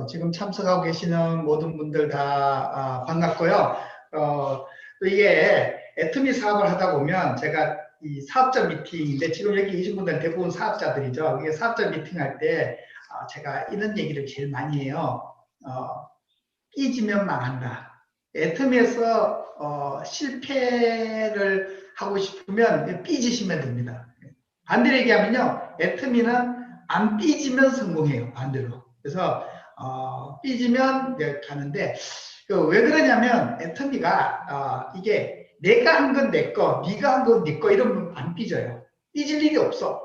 지금 참석하고 계시는 모든 분들 다 반갑고요. 또 이게 애터미 사업을 하다 보면 제가 이 사업자 미팅인데 지금 여기 계신 분들은 대부분 사업자들이죠. 이게 사업자 미팅할 때 제가 이런 얘기를 제일 많이 해요. 삐지면 망한다. 애터미에서 실패를 하고 싶으면 삐지시면 됩니다. 반대로 얘기하면요, 애터미는 안 삐지면 성공해요. 반대로. 그래서 삐지면 가는데 왜 그러냐면 애터미가 이게 내가 한 건 내 거, 네가 한 건 네 거 이러면 안 삐져요. 삐질 일이 없어.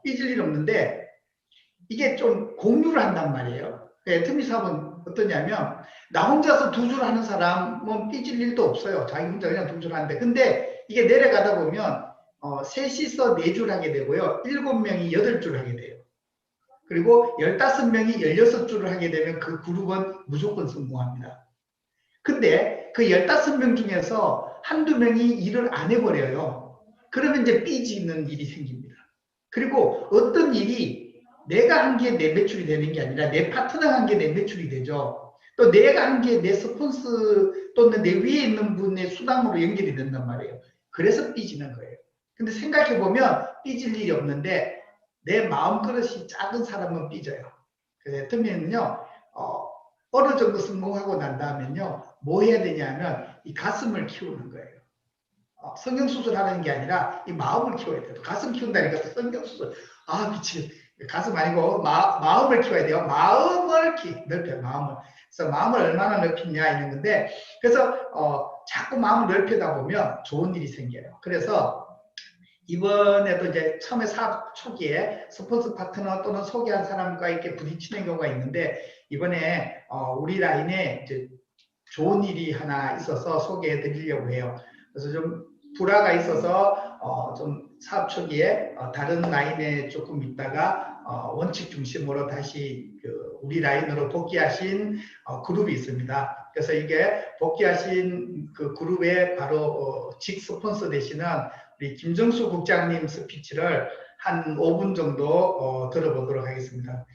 삐질 일이 없는데 이게 좀 공유를 한단 말이에요. 애터미 사업은 어떠냐면 나 혼자서 두 줄 하는 사람은 삐질 일도 없어요. 자기 혼자 그냥 두 줄 하는데 근데 이게 내려가다 보면 셋이서 네 줄 하게 되고요. 7명이 8줄 하게 돼요. 그리고 15명이 16줄을 하게 되면 그 그룹은 무조건 성공합니다. 근데 그 15명 중에서 한두 명이 일을 안 해버려요. 그러면 이제 삐지는 일이 생깁니다. 그리고 어떤 일이 내가 한 게 내 매출이 되는 게 아니라 내 파트너가 한 게 내 매출이 되죠. 또 내가 한 게 내 스폰서 또는 내 위에 있는 분의 수당으로 연결이 된단 말이에요. 그래서 삐지는 거예요. 근데 생각해보면 삐질 일이 없는데 내 마음그릇이 작은 사람은 삐져요. 그래서 애터미는요, 어느 정도 성공하고 난 다음에는요, 뭐 해야 되냐면 이 가슴을 키우는 거예요. 성형수술 하는 게 아니라 이 마음을 키워야 돼요. 가슴 키운다니까 성형수술. 미치겠다. 가슴 아니고 마음을 키워야 돼요. 마음을 넓혀요. 마음을. 그래서 마음을 얼마나 넓히냐 이런 건데 그래서 자꾸 마음을 넓히다 보면 좋은 일이 생겨요. 그래서 이번에도 이제 처음에 사업 초기에 스폰서 파트너 또는 소개한 사람과 이렇게 부딪히는 경우가 있는데 이번에 우리 라인에 이제 좋은 일이 하나 있어서 소개해 드리려고 해요. 그래서 좀 불화가 있어서 좀 사업 초기에 다른 라인에 조금 있다가 원칙 중심으로 다시 우리 라인으로 복귀하신 그룹이 있습니다. 그래서 이게 복귀하신 그 그룹에 바로 직 스폰서 되시는 우리 김정수 국장님 스피치를 한 5분 정도 들어보도록 하겠습니다.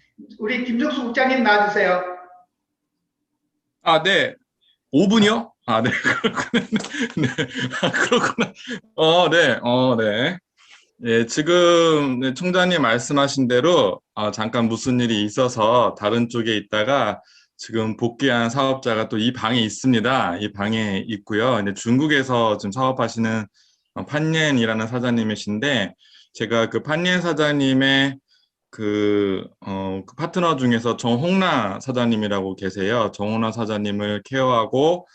우리 김정수 국장님 나와주세요. 네. 5분이요? 네. 그렇구나. 네. 그렇구나. 네. 네. 예, 지금 총장님 말씀하신 대로 잠깐 무슨 일이 있어서 다른 쪽에 있다가 지금 복귀한 사업자가 또 이 방에 있습니다. 이 방에 있고요. 이제 중국에서 지금 사업하시는 판옌이라는 사장님이신데 제가 그 판옌 사장님의 그 파트너 중에서 정홍라 사장님이라고 계세요. 정홍라 사장님을 케어하고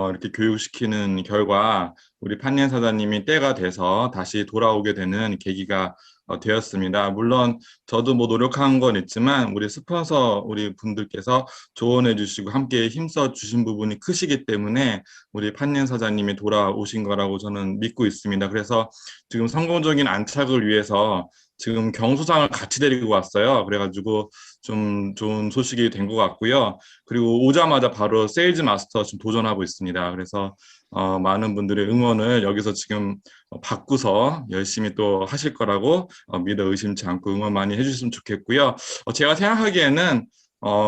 이렇게 교육시키는 결과 우리 판옌 사장님이 때가 돼서 다시 돌아오게 되는 계기가 되었습니다. 물론 저도 뭐 노력한 건 있지만 우리 스폰서 우리 분들께서 조언해 주시고 함께 힘써 주신 부분이 크시기 때문에 우리 판옌 사장님이 돌아오신 거라고 저는 믿고 있습니다. 그래서 지금 성공적인 안착을 위해서 지금 경수상을 같이 데리고 왔어요. 그래가지고 좀 좋은 소식이 된 것 같고요. 그리고 오자마자 바로 세일즈 마스터 지금 도전하고 있습니다. 그래서 많은 분들의 응원을 여기서 지금 받고서 열심히 또 하실 거라고 믿어 의심치 않고 응원 많이 해주셨으면 좋겠고요. 제가 생각하기에는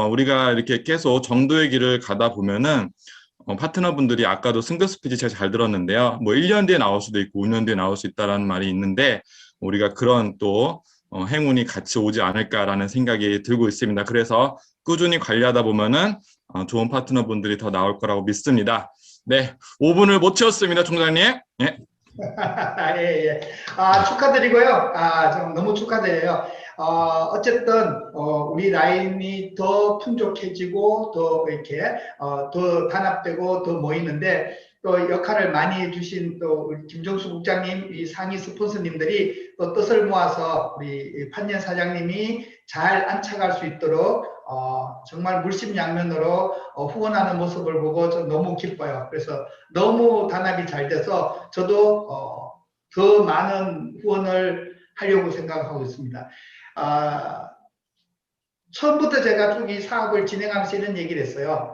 우리가 이렇게 계속 정도의 길을 가다 보면은 파트너분들이 아까도 승급 스피치 제가 잘 들었는데요. 뭐 1년 뒤에 나올 수도 있고 5년 뒤에 나올 수 있다는 말이 있는데 우리가 그런 또 행운이 같이 오지 않을까라는 생각이 들고 있습니다. 그래서 꾸준히 관리하다 보면은 좋은 파트너분들이 더 나올 거라고 믿습니다. 네, 5분을 못 채웠습니다, 총장님. 예. 예. 축하드리고요. 좀 너무 축하드려요. 어쨌든 우리 라인이 더 풍족해지고 더 이렇게 더 단합되고 더 모이는데 또 역할을 많이 해주신 또 우리 김정수 국장님, 이 상위 스폰서님들이 또 뜻을 모아서 우리 판옌 사장님이 잘 안착할 수 있도록 정말 물심양면으로 후원하는 모습을 보고 좀 너무 기뻐요. 그래서 너무 단합이 잘 돼서 저도 더 많은 후원을 하려고 생각하고 있습니다. 처음부터 제가 쭉 이 사업을 진행하면서 이런 얘기를 했어요.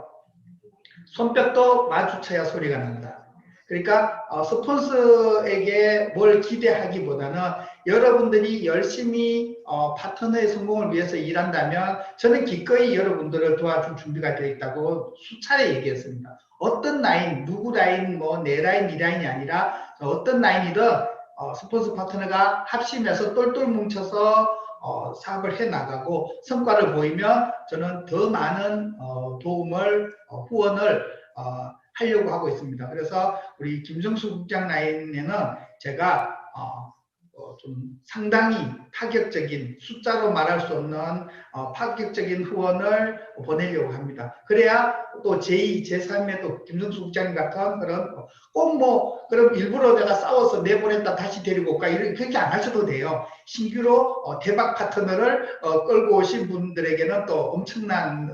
손뼉도 마주쳐야 소리가 난다. 그러니까 스폰서에게 뭘 기대하기보다는 여러분들이 열심히 파트너의 성공을 위해서 일한다면 저는 기꺼이 여러분들을 도와줄 준비가 되어 있다고 수차례 얘기했습니다. 어떤 라인, 누구 라인, 뭐 내 라인, 이 라인이 아니라 어떤 라인이든 스폰서 파트너가 합심해서 똘똘 뭉쳐서 사업을 해 나가고 성과를 보이면 저는 더 많은 도움을 후원을 하려고 하고 있습니다. 그래서 우리 김정수 국장 라인에는 제가 좀 상당히 파격적인 숫자로 말할 수 없는 파격적인 후원을 보내려고 합니다. 그래야 또 제2, 제3의 또 김정수 국장님 같은 그런 꼭 뭐 그럼 일부러 내가 싸워서 내보냈다 다시 데리고 올까 이렇게 그렇게 안 하셔도 돼요. 신규로 대박 파트너를 끌고 오신 분들에게는 또 엄청난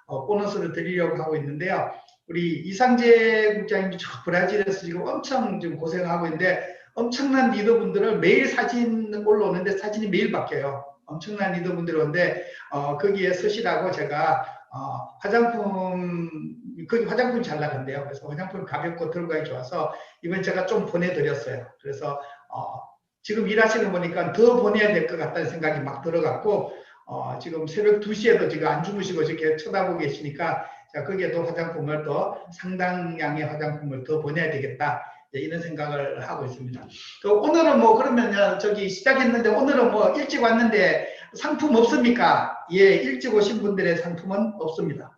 보너스를 드리려고 하고 있는데요. 우리 이상재 국장님이 저 브라질에서 지금 엄청 지금 고생하고 있는데 엄청난 리더분들을 매일 사진 올라오는데 사진이 매일 바뀌어요. 엄청난 리더분들이 오는데 거기에 서시라고 제가 거기 화장품이 잘 나간대요. 그래서 화장품이 가볍고 들고 가기 좋아서 이번 제가 좀 보내드렸어요. 그래서 지금 일하시는 거 보니까 더 보내야 될 것 같다는 생각이 막 들어갔고 지금 새벽 2시에도 지금 안 주무시고 이렇게 쳐다보고 계시니까 자, 거기에도 화장품을 더 상당량의 화장품을 더 보내야 되겠다. 이런 생각을 하고 있습니다. 오늘은 뭐 그러면 저기 시작했는데 오늘은 뭐 일찍 왔는데 상품 없습니까? 예, 일찍 오신 분들의 상품은 없습니다.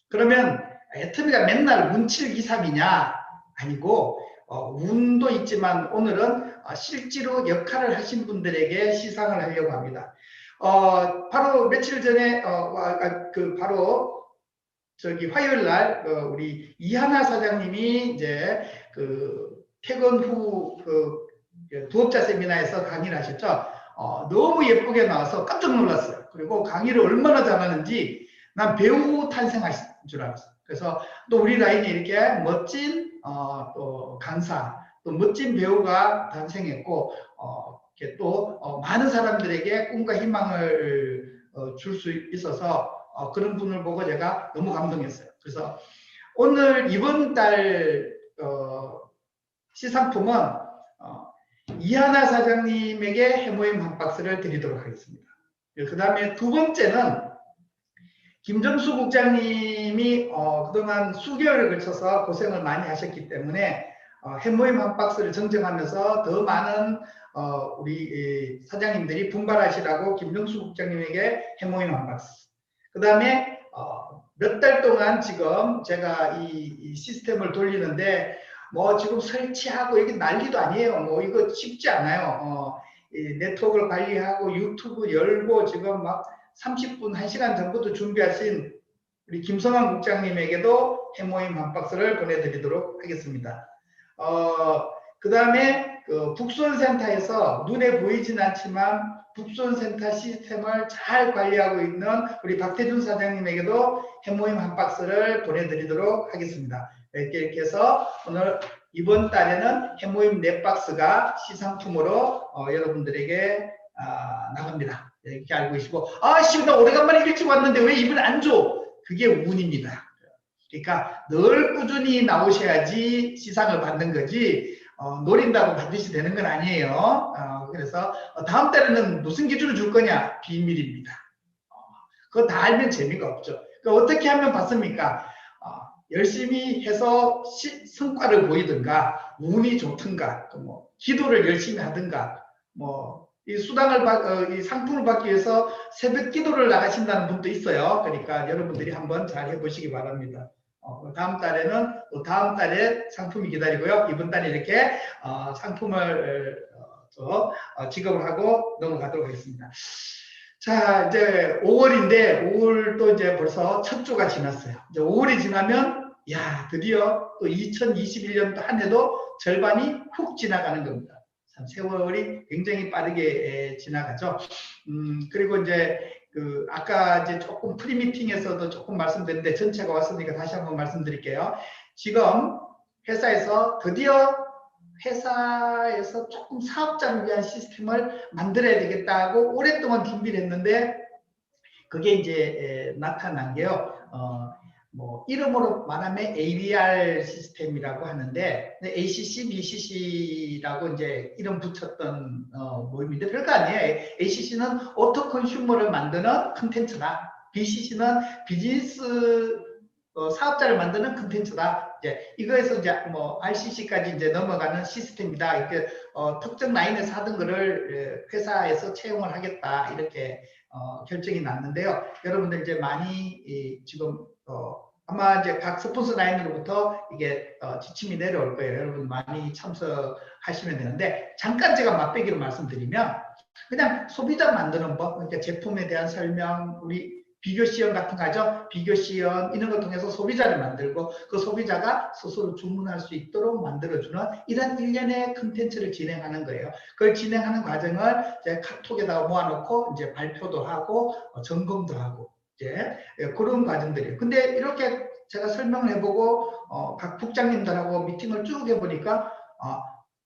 그러면 애터미가 맨날 운칠기삼이냐? 아니고 운도 있지만 오늘은 실제로 역할을 하신 분들에게 시상을 하려고 합니다. 바로 며칠 전에 바로 저기 화요일 날 우리 이하나 사장님이 이제 퇴근 후 부업자 세미나에서 강의를 하셨죠. 너무 예쁘게 나와서 깜짝 놀랐어요. 그리고 강의를 얼마나 잘하는지 난 배우 탄생하신 줄 알았어요. 그래서 또 우리 라인에 이렇게 멋진 또 강사, 또 멋진 배우가 탄생했고 이렇게 또 많은 사람들에게 꿈과 희망을 줄 수 있어서 그런 분을 보고 제가 너무 감동했어요. 그래서 오늘 이번 달 시상품은 이하나 사장님에게 해모임 한 박스를 드리도록 하겠습니다. 그 다음에 두 번째는 김정수 국장님이 그동안 수개월에 걸쳐서 고생을 많이 하셨기 때문에 해모임 한 박스를 정정하면서 더 많은 우리 사장님들이 분발하시라고 김정수 국장님에게 해모임 한 박스. 그 다음에 몇 달 동안 지금 제가 이 시스템을 돌리는데 뭐 지금 설치하고 이게 난리도 아니에요. 뭐 이거 쉽지 않아요. 이 네트워크를 관리하고 유튜브 열고 지금 막 30분, 1시간 전부터 준비하신 우리 김성환 국장님에게도 해모임 한 박스를 보내드리도록 하겠습니다. 그 다음에 북손센터에서 눈에 보이진 않지만 북손센터 시스템을 잘 관리하고 있는 우리 박태준 사장님에게도 해모임 한 박스를 보내드리도록 하겠습니다. 이렇게 해서 오늘 이번 달에는 해모임 4박스가 시상품으로 여러분들에게 나갑니다. 이렇게 알고 계시고 나 오래간만에 일찍 왔는데 왜 이분 안 줘? 그게 운입니다. 그러니까 늘 꾸준히 나오셔야지 시상을 받는 거지 노린다고 반드시 되는 건 아니에요. 그래서 다음 달에는 무슨 기준을 줄 거냐? 비밀입니다. 그거 다 알면 재미가 없죠. 그러니까 어떻게 하면 받습니까? 열심히 해서 성과를 보이든가 운이 좋든가 뭐 기도를 열심히 하든가 뭐 이 수당을 이 상품을 받기 위해서 새벽 기도를 나가신다는 분도 있어요. 그러니까 여러분들이 한번 잘 해보시기 바랍니다. 다음 달에는 또 다음 달에 상품이 기다리고요. 이번 달에 이렇게 상품을 지급을 하고 넘어가도록 하겠습니다. 자, 이제 5월인데 5월도 이제 벌써 첫 주가 지났어요. 이제 5월이 지나면 야, 드디어 또 2021년도 한 해도 절반이 훅 지나가는 겁니다. 참 세월이 굉장히 빠르게 지나가죠. 그리고 이제 아까 이제 조금 프리미팅에서도 조금 말씀드렸는데 전체가 왔으니까 다시 한번 말씀드릴게요. 지금 회사에서 드디어 회사에서 조금 사업자를 위한 시스템을 만들어야 되겠다고 오랫동안 준비를 했는데 그게 이제 나타난 게요. 뭐 이름으로 말하면 ABR 시스템이라고 하는데 ACC, BCC라고 이제 이름 붙였던 모임인데 별거 아니에요. ACC는 오토 컨슈머를 만드는 컨텐츠다. BCC는 비즈니스 사업자를 만드는 컨텐츠다. 이제 이거에서 이제 뭐 RCC까지 이제 넘어가는 시스템이다. 이렇게 특정 라인에서 하던 거를 회사에서 채용을 하겠다. 이렇게 결정이 났는데요. 여러분들 이제 많이 지금 아마 이제 각 스폰서 라인으로부터 이게 지침이 내려올 거예요. 여러분 많이 참석하시면 되는데 잠깐 제가 맛배기로 말씀드리면 그냥 소비자 만드는 법, 그러니까 제품에 대한 설명, 우리 비교 시연 같은 거 하죠. 비교 시연 이런 걸 통해서 소비자를 만들고 그 소비자가 스스로 주문할 수 있도록 만들어주는 이런 일련의 컨텐츠를 진행하는 거예요. 그걸 진행하는 과정을 이제 카톡에다가 모아놓고 이제 발표도 하고 점검도 하고 이제 그런 과정들이에요. 근데 이렇게 제가 설명을 해보고 각 국장님들하고 미팅을 쭉 해보니까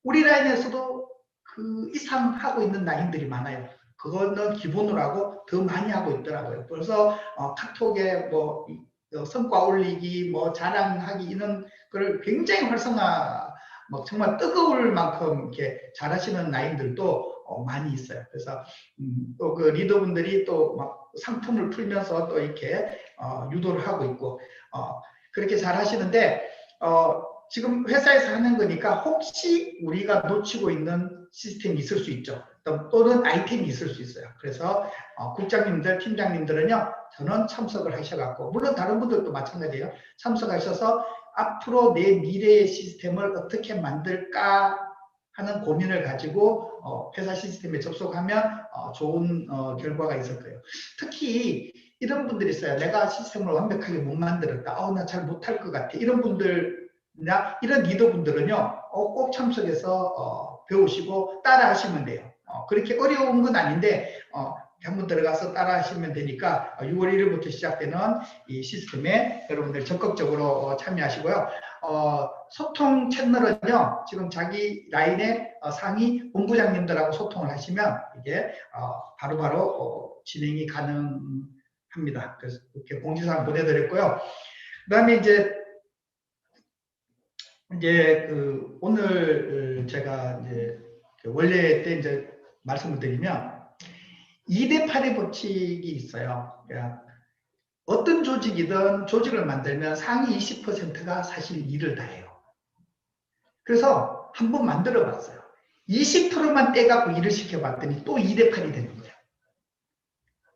우리 라인에서도 그 이상 하고 있는 라인들이 많아요. 그거는 기본으로 하고 더 많이 하고 있더라고요. 그래서 카톡에 뭐 성과 올리기, 뭐 자랑하기 이런 걸 굉장히 활성화, 뭐 정말 뜨거울 만큼 이렇게 잘하시는 라인들도 많이 있어요. 그래서 또 그 리더분들이 또 막 상품을 풀면서 또 이렇게 유도를 하고 있고 그렇게 잘 하시는데 지금 회사에서 하는 거니까 혹시 우리가 놓치고 있는 시스템이 있을 수 있죠. 또는 아이템이 있을 수 있어요. 그래서 국장님들, 팀장님들은요, 저는 참석을 하셔갖고, 물론 다른 분들도 마찬가지예요. 참석하셔서 앞으로 내 미래의 시스템을 어떻게 만들까 하는 고민을 가지고 회사 시스템에 접속하면 좋은 결과가 있을 거예요. 특히 이런 분들이 있어요. 내가 시스템을 완벽하게 못 만들었다. 나 잘 못할 것 같아. 이런 분들이나 이런 리더분들은요, 꼭 참석해서 배우시고 따라 하시면 돼요. 그렇게 어려운 건 아닌데 한번 들어가서 따라 하시면 되니까 6월 1일부터 시작되는 이 시스템에 여러분들 적극적으로 참여하시고요. 소통 채널은요, 지금 자기 라인의 상위 본부장님들하고 소통을 하시면 이게 바로바로 진행이 가능합니다. 그래서 이렇게 공지사항 보내드렸고요. 그 다음에 이제 그 오늘 제가 이제 원래 때 이제 말씀을 드리면 2대8의 법칙이 있어요. 그러니까 어떤 조직이든 조직을 만들면 상위 20%가 사실 일을 다 해요. 그래서 한번 만들어 봤어요. 20%만 떼갖고 일을 시켜봤더니 또 2대8이 되는 거예요.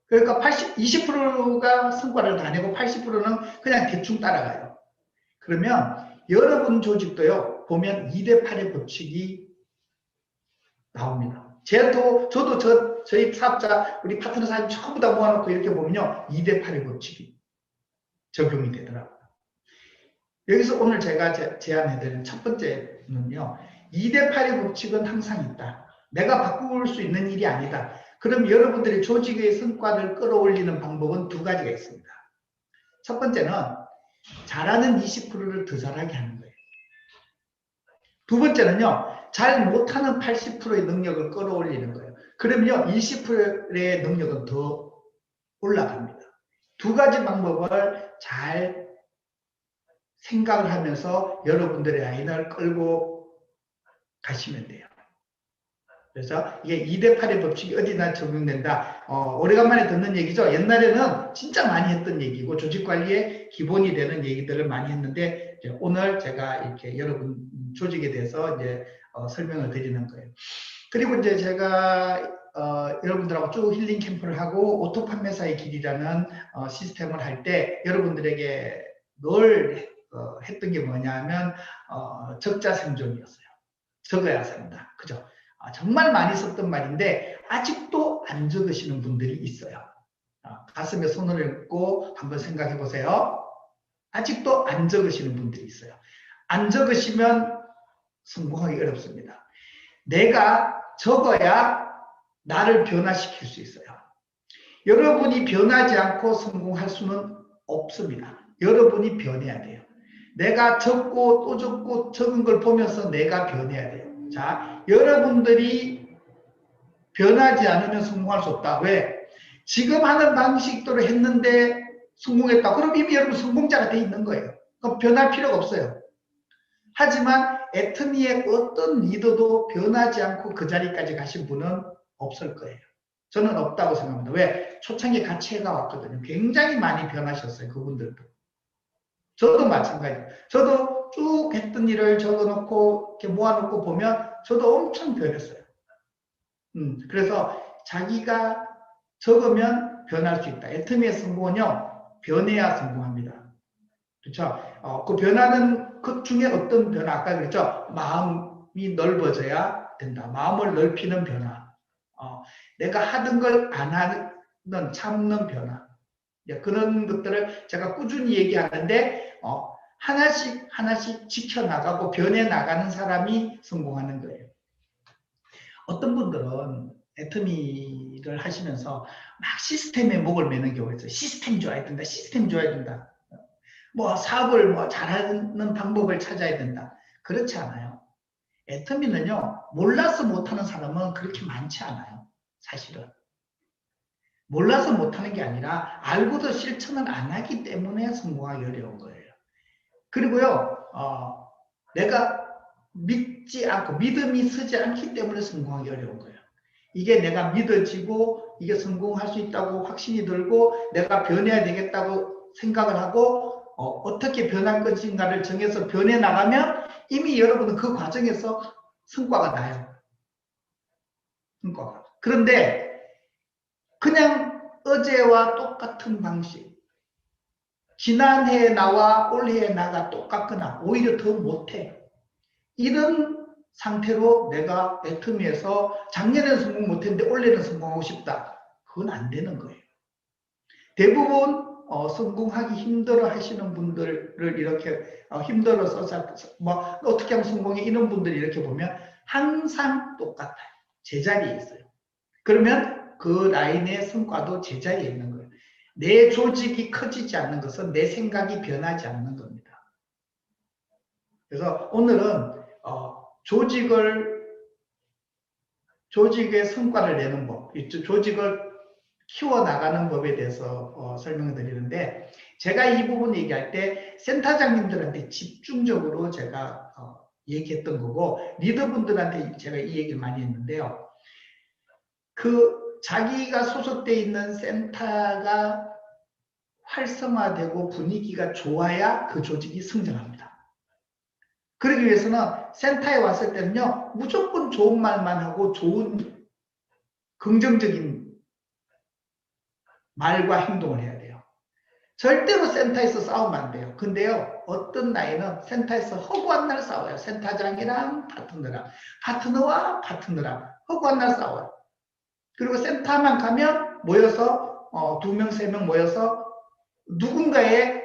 그러니까 20%가 성과를 다 내고 80%는 그냥 대충 따라가요. 그러면 여러분 조직도요, 보면 2대8의 법칙이 나옵니다. 저도 저희 사업자, 우리 파트너 사장님 전부 다 모아놓고 이렇게 보면요, 2대8의 법칙이 적용이 되더라고요. 여기서 오늘 제가 제안해드리는 첫 번째는요, 2대8의 법칙은 항상 있다. 내가 바꿀 수 있는 일이 아니다. 그럼 여러분들이 조직의 성과를 끌어올리는 방법은 두 가지가 있습니다. 첫 번째는 잘하는 20%를 더 잘하게 하는 거예요. 두 번째는요, 잘 못하는 80%의 능력을 끌어올리는 거예요. 그러면요, 20%의 능력은 더 올라갑니다. 두 가지 방법을 잘 생각을 하면서 여러분들의 라인을 끌고 가시면 돼요. 그래서 이게 2대8의 법칙이 어디나 적용된다. 오래간만에 듣는 얘기죠. 옛날에는 진짜 많이 했던 얘기고 조직관리의 기본이 되는 얘기들을 많이 했는데 오늘 제가 이렇게 여러분 조직에 대해서 이제 설명을 드리는 거예요. 그리고 이제 제가 여러분들하고 쭉 힐링 캠프를 하고 오토 판매사의 길이라는 시스템을 할 때 여러분들에게 늘 했던 게 뭐냐면 적자 생존이었어요. 적어야 산다. 그죠? 정말 많이 썼던 말인데 아직도 안 적으시는 분들이 있어요. 가슴에 손을 얹고 한번 생각해 보세요. 아직도 안 적으시는 분들이 있어요. 안 적으시면 성공하기 어렵습니다. 내가 적어야 나를 변화시킬 수 있어요. 여러분이 변하지 않고 성공할 수는 없습니다. 여러분이 변해야 돼요. 내가 적고 또 적고 적은 걸 보면서 내가 변해야 돼요. 자, 여러분들이 변하지 않으면 성공할 수 없다. 왜? 지금 하는 방식대로 했는데 성공했다. 그럼 이미 여러분 성공자가 돼 있는 거예요. 그럼 변할 필요가 없어요. 하지만 애터미의 어떤 리더도 변하지 않고 그 자리까지 가신 분은 없을 거예요. 저는 없다고 생각합니다. 왜? 초창기에 같이 해가 왔거든요. 굉장히 많이 변하셨어요. 그분들도. 저도 마찬가지예요. 저도 쭉 했던 일을 적어놓고 이렇게 모아놓고 보면 저도 엄청 변했어요. 그래서 자기가 적으면 변할 수 있다. 애터미의 성공은요, 변해야 성공합니다. 그렇죠? 그 변하는 것 중에 어떤 변화, 아까 그랬죠? 마음이 넓어져야 된다. 마음을 넓히는 변화. 내가 하던 걸 안 하는, 참는 변화. 그런 것들을 제가 꾸준히 얘기하는데, 하나씩 하나씩 지켜나가고 변해나가는 사람이 성공하는 거예요. 어떤 분들은 애터미를 하시면서 막 시스템에 목을 매는 경우가 있어요. 시스템 좋아야 된다. 시스템 좋아야 된다. 뭐 사업을 뭐 잘하는 방법을 찾아야 된다. 그렇지 않아요. 애터미는요, 몰라서 못하는 사람은 그렇게 많지 않아요. 사실은. 몰라서 못하는 게 아니라 알고도 실천을 안 하기 때문에 성공하기 어려운 거예요. 그리고요, 내가 믿지 않고 믿음이 서지 않기 때문에 성공하기 어려운 거예요. 이게 내가 믿어지고 이게 성공할 수 있다고 확신이 들고 내가 변해야 되겠다고 생각을 하고 어떻게 변할 것인가를 정해서 변해 나가면 이미 여러분은 그 과정에서 성과가 나요. 성과가. 그런데 그냥 어제와 똑같은 방식, 지난해 나와 올해 나가 똑같거나 오히려 더 못해. 이런 상태로 내가 애터미에서 작년에는 성공 못했는데 올해는 성공하고 싶다. 그건 안 되는 거예요. 대부분 성공하기 힘들어 하시는 분들을 이렇게 힘들어서 뭐 어떻게 하면 성공해 이런 분들이 이렇게 보면 항상 똑같아요. 제자리에 있어요. 그러면 그 라인의 성과도 제자리에 있는 거예요. 내 조직이 커지지 않는 것은 내 생각이 변하지 않는 겁니다. 그래서 오늘은 조직의 성과를 내는 법, 조직을 키워나가는 법에 대해서 설명을 드리는데, 제가 이 부분 얘기할 때 센터장님들한테 집중적으로 제가 얘기했던 거고, 리더분들한테 제가 이 얘기를 많이 했는데요. 자기가 소속되어 있는 센터가 활성화되고 분위기가 좋아야 그 조직이 성장합니다. 그러기 위해서는 센터에 왔을 때는요, 무조건 좋은 말만 하고 좋은 긍정적인 말과 행동을 해야 돼요. 절대로 센터에서 싸우면 안 돼요. 근데요, 어떤 나이는 센터에서 허구한 날 싸워요. 센터장이랑 파트너랑, 파트너와 파트너랑 허구한 날 싸워요. 그리고 센터만 가면 모여서 2명, 3명 모여서 누군가의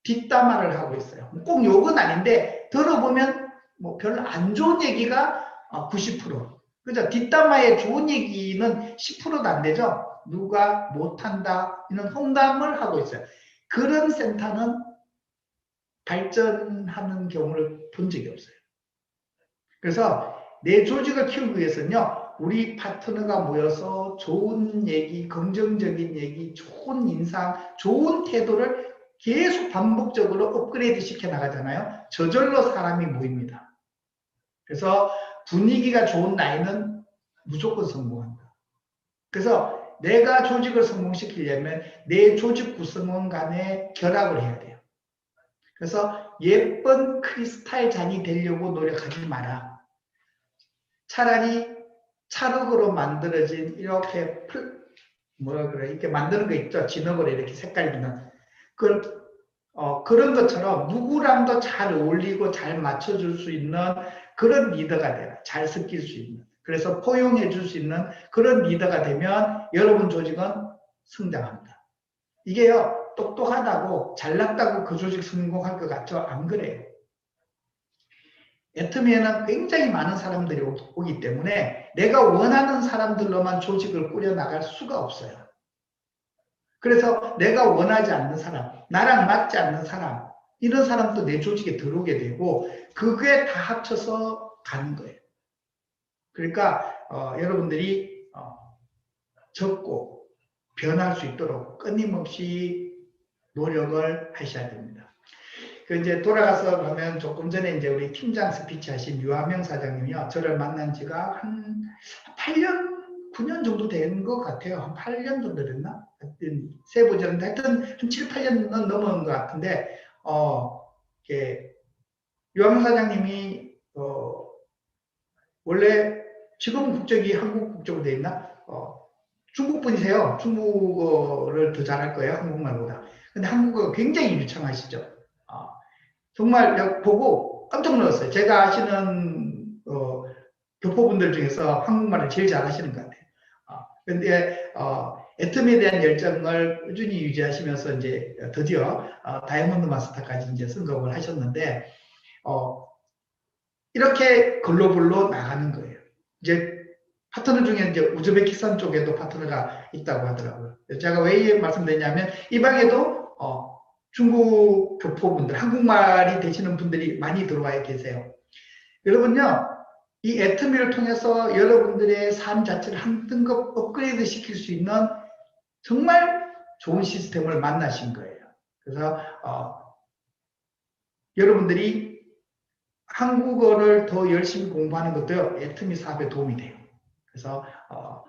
뒷담화를 하고 있어요. 꼭 욕은 아닌데 들어보면 뭐 별로 안 좋은 얘기가 90%. 그죠? 뒷담화에 좋은 얘기는 10%도 안 되죠? 누가 못한다 이런 험담을 하고 있어요. 그런 센터는 발전하는 경우를 본 적이 없어요. 그래서 내 조직을 키우기 위해서는요, 우리 파트너가 모여서 좋은 얘기, 긍정적인 얘기, 좋은 인상, 좋은 태도를 계속 반복적으로 업그레이드 시켜 나가잖아요. 저절로 사람이 모입니다. 그래서 분위기가 좋은 나이는 무조건 성공한다. 그래서 내가 조직을 성공시키려면 내 조직 구성원 간에 결합을 해야 돼요. 그래서 예쁜 크리스탈 잔이 되려고 노력하지 마라. 차라리 찰흙으로 만들어진 이렇게 이렇게 만드는 거 있죠. 진흙으로 이렇게 색깔 있는 그런 것처럼 누구랑도 잘 어울리고 잘 맞춰줄 수 있는 그런 리더가 돼라. 잘 섞일 수 있는. 그래서 포용해 줄 수 있는 그런 리더가 되면 여러분 조직은 성장합니다. 이게요, 똑똑하다고 잘났다고 그 조직 성공할 것 같죠? 안 그래요. 애터미에는 굉장히 많은 사람들이 오기 때문에 내가 원하는 사람들로만 조직을 꾸려나갈 수가 없어요. 그래서 내가 원하지 않는 사람, 나랑 맞지 않는 사람, 이런 사람도 내 조직에 들어오게 되고 그게 다 합쳐서 가는 거예요. 그러니까 여러분들이 적고 변할 수 있도록 끊임없이 노력을 하셔야 됩니다. 그 이제 돌아가서 보면 조금 전에 이제 우리 팀장 스피치 하신 유하명 사장님이요. 저를 만난 지가 한 8년, 9년 정도 된 것 같아요. 한 8년 정도 됐나? 하여튼 세보자는데 하여튼 한 7, 8년은 넘은 것 같은데, 이렇게 유하명 사장님이, 원래 지금 국적이 한국 국적으로 돼 있나? 중국 분이세요. 중국어를 더 잘할 거예요. 한국말보다. 근데 한국어가 굉장히 유창하시죠. 정말 보고 깜짝 놀랐어요. 제가 아시는 교포분들 중에서 한국말을 제일 잘하시는 것 같아요. 근데 애텀에 대한 열정을 꾸준히 유지하시면서 이제 드디어 다이아몬드 마스터까지 이제 승급을 하셨는데 이렇게 글로벌로 나가는 거예요. 이제 파트너 중에 이제 우즈베키스탄 쪽에도 파트너가 있다고 하더라고요. 제가 왜 말씀드리냐면 이 방에도 중국 교포분들, 한국말이 되시는 분들이 많이 들어와 계세요. 여러분요, 이 애터미를 통해서 여러분들의 삶 자체를 한 등급 업그레이드 시킬 수 있는 정말 좋은 시스템을 만나신 거예요. 그래서 여러분들이 한국어를 더 열심히 공부하는 것도요, 애터미 사업에 도움이 돼요. 그래서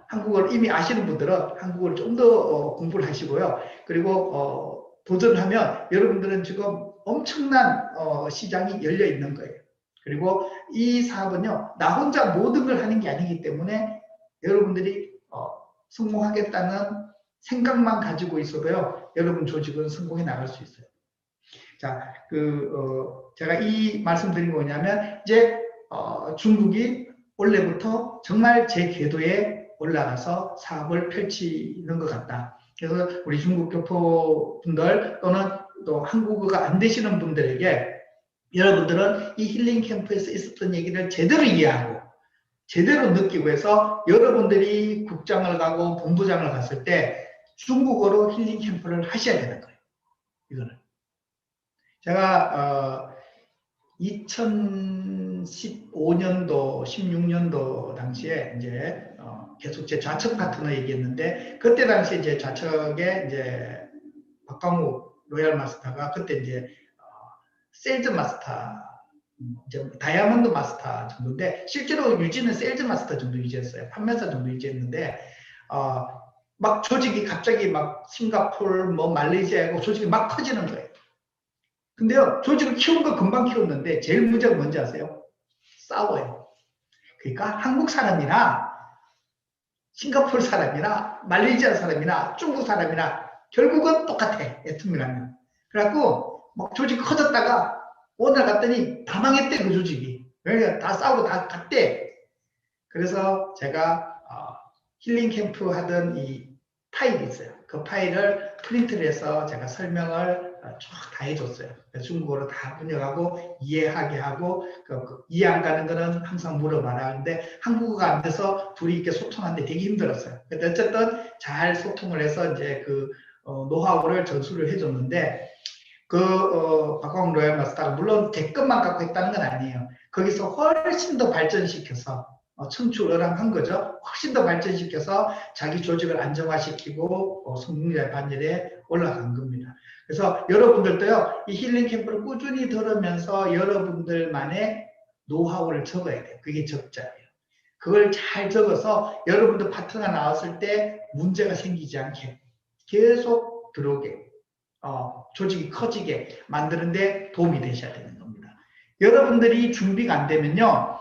한국어를 이미 아시는 분들은 한국어를 좀 더 공부를 하시고요. 그리고 도전하면 여러분들은 지금 엄청난 시장이 열려 있는 거예요. 그리고 이 사업은요, 나 혼자 모든 걸 하는 게 아니기 때문에 여러분들이 성공하겠다는 생각만 가지고 있어도요, 여러분 조직은 성공해 나갈 수 있어요. 자, 제가 이 말씀드린 거 뭐냐면, 이제 중국이 올해부터 정말 제 궤도에 올라가서 사업을 펼치는 것 같다. 그래서 우리 중국 교포분들 또는 또 한국어가 안 되시는 분들에게 여러분들은 이 힐링 캠프에서 있었던 얘기를 제대로 이해하고 제대로 느끼고 해서 여러분들이 국장을 가고 본부장을 갔을 때 중국어로 힐링 캠프를 하셔야 되는 거예요. 이거는. 제가 2015년도, 16년도 당시에 이제 계속 제 좌측 파트너 얘기했는데 그때 당시에 이제 좌측에 이제 박광욱 로얄 마스터가 그때 이제 세일즈 마스터, 이제 다이아몬드 마스터 정도인데 실제로 유지는 세일즈 마스터 정도 유지했어요. 판매사 정도 유지했는데 막 조직이 갑자기 막 싱가포르, 뭐 말레이시아고 조직이 막 커지는 거예요. 근데요, 조직을 키운 거 금방 키웠는데 제일 문제가 뭔지 아세요? 싸워요. 그러니까 한국 사람이나 싱가포르 사람이나 말레이시아 사람이나 중국 사람이나 결국은 똑같아. 애텀이라면. 그래갖고 막 조직이 커졌다가 오늘 갔더니 다 망했대, 그 조직이. 그러니까 다 싸우고 다 갔대. 그래서 제가 힐링 캠프 하던 이 파일이 있어요. 그 파일을 프린트를 해서 제가 설명을 쫙 다 해줬어요. 중국어로 다 번역하고 이해하게 하고 이해 안 가는 거는 항상 물어봐라 하는데 한국어가 안 돼서 둘이 이렇게 소통하는데 되게 힘들었어요. 근데 어쨌든 잘 소통을 해서 이제 그 노하우를 전수를 해줬는데 박광욱 로얄 마스터가 물론 제 것만 갖고 했다는 건 아니에요. 거기서 훨씬 더 발전시켜서 청출어람한 거죠. 훨씬 더 발전시켜서 자기 조직을 안정화시키고 성공률 반열에 올라간 겁니다. 그래서 여러분들도요, 이 힐링 캠프를 꾸준히 들으면서 여러분들만의 노하우를 적어야 돼요. 그게 적자예요. 그걸 잘 적어서 여러분들 파트너가 나왔을 때 문제가 생기지 않게 계속 들어오게, 조직이 커지게 만드는데 도움이 되셔야 되는 겁니다. 여러분들이 준비가 안 되면요,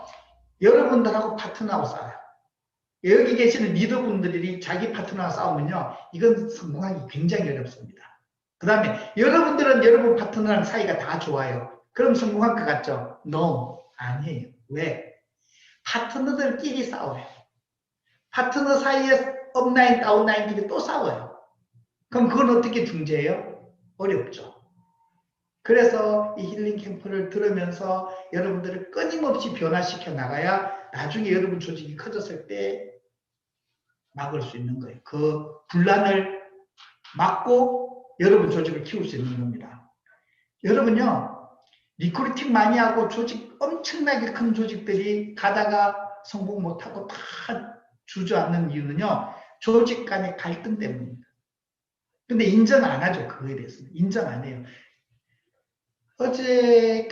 여러분들하고 파트너하고 싸워요. 여기 계시는 리더분들이 자기 파트너와 싸우면요, 이건 성공하기 굉장히 어렵습니다. 그 다음에 여러분들은 여러분 파트너랑 사이가 다 좋아요. 그럼 성공할 것 같죠? No, 아니에요. 왜? 파트너들끼리 싸워요. 파트너 사이에 업라인, 다운라인끼리 또 싸워요. 그럼 그건 어떻게 중재해요? 어렵죠. 그래서 이 힐링 캠프를 들으면서 여러분들을 끊임없이 변화시켜 나가야 나중에 여러분 조직이 커졌을 때 막을 수 있는 거예요. 그 분란을 막고 여러분 조직을 키울 수 있는 겁니다. 여러분요, 리크루팅 많이 하고 조직 엄청나게 큰 조직들이 가다가 성공 못하고 다 주저앉는 이유는요, 조직 간의 갈등 때문입니다. 근데 인정 안 하죠. 그거에 대해서는. 인정 안 해요. 어제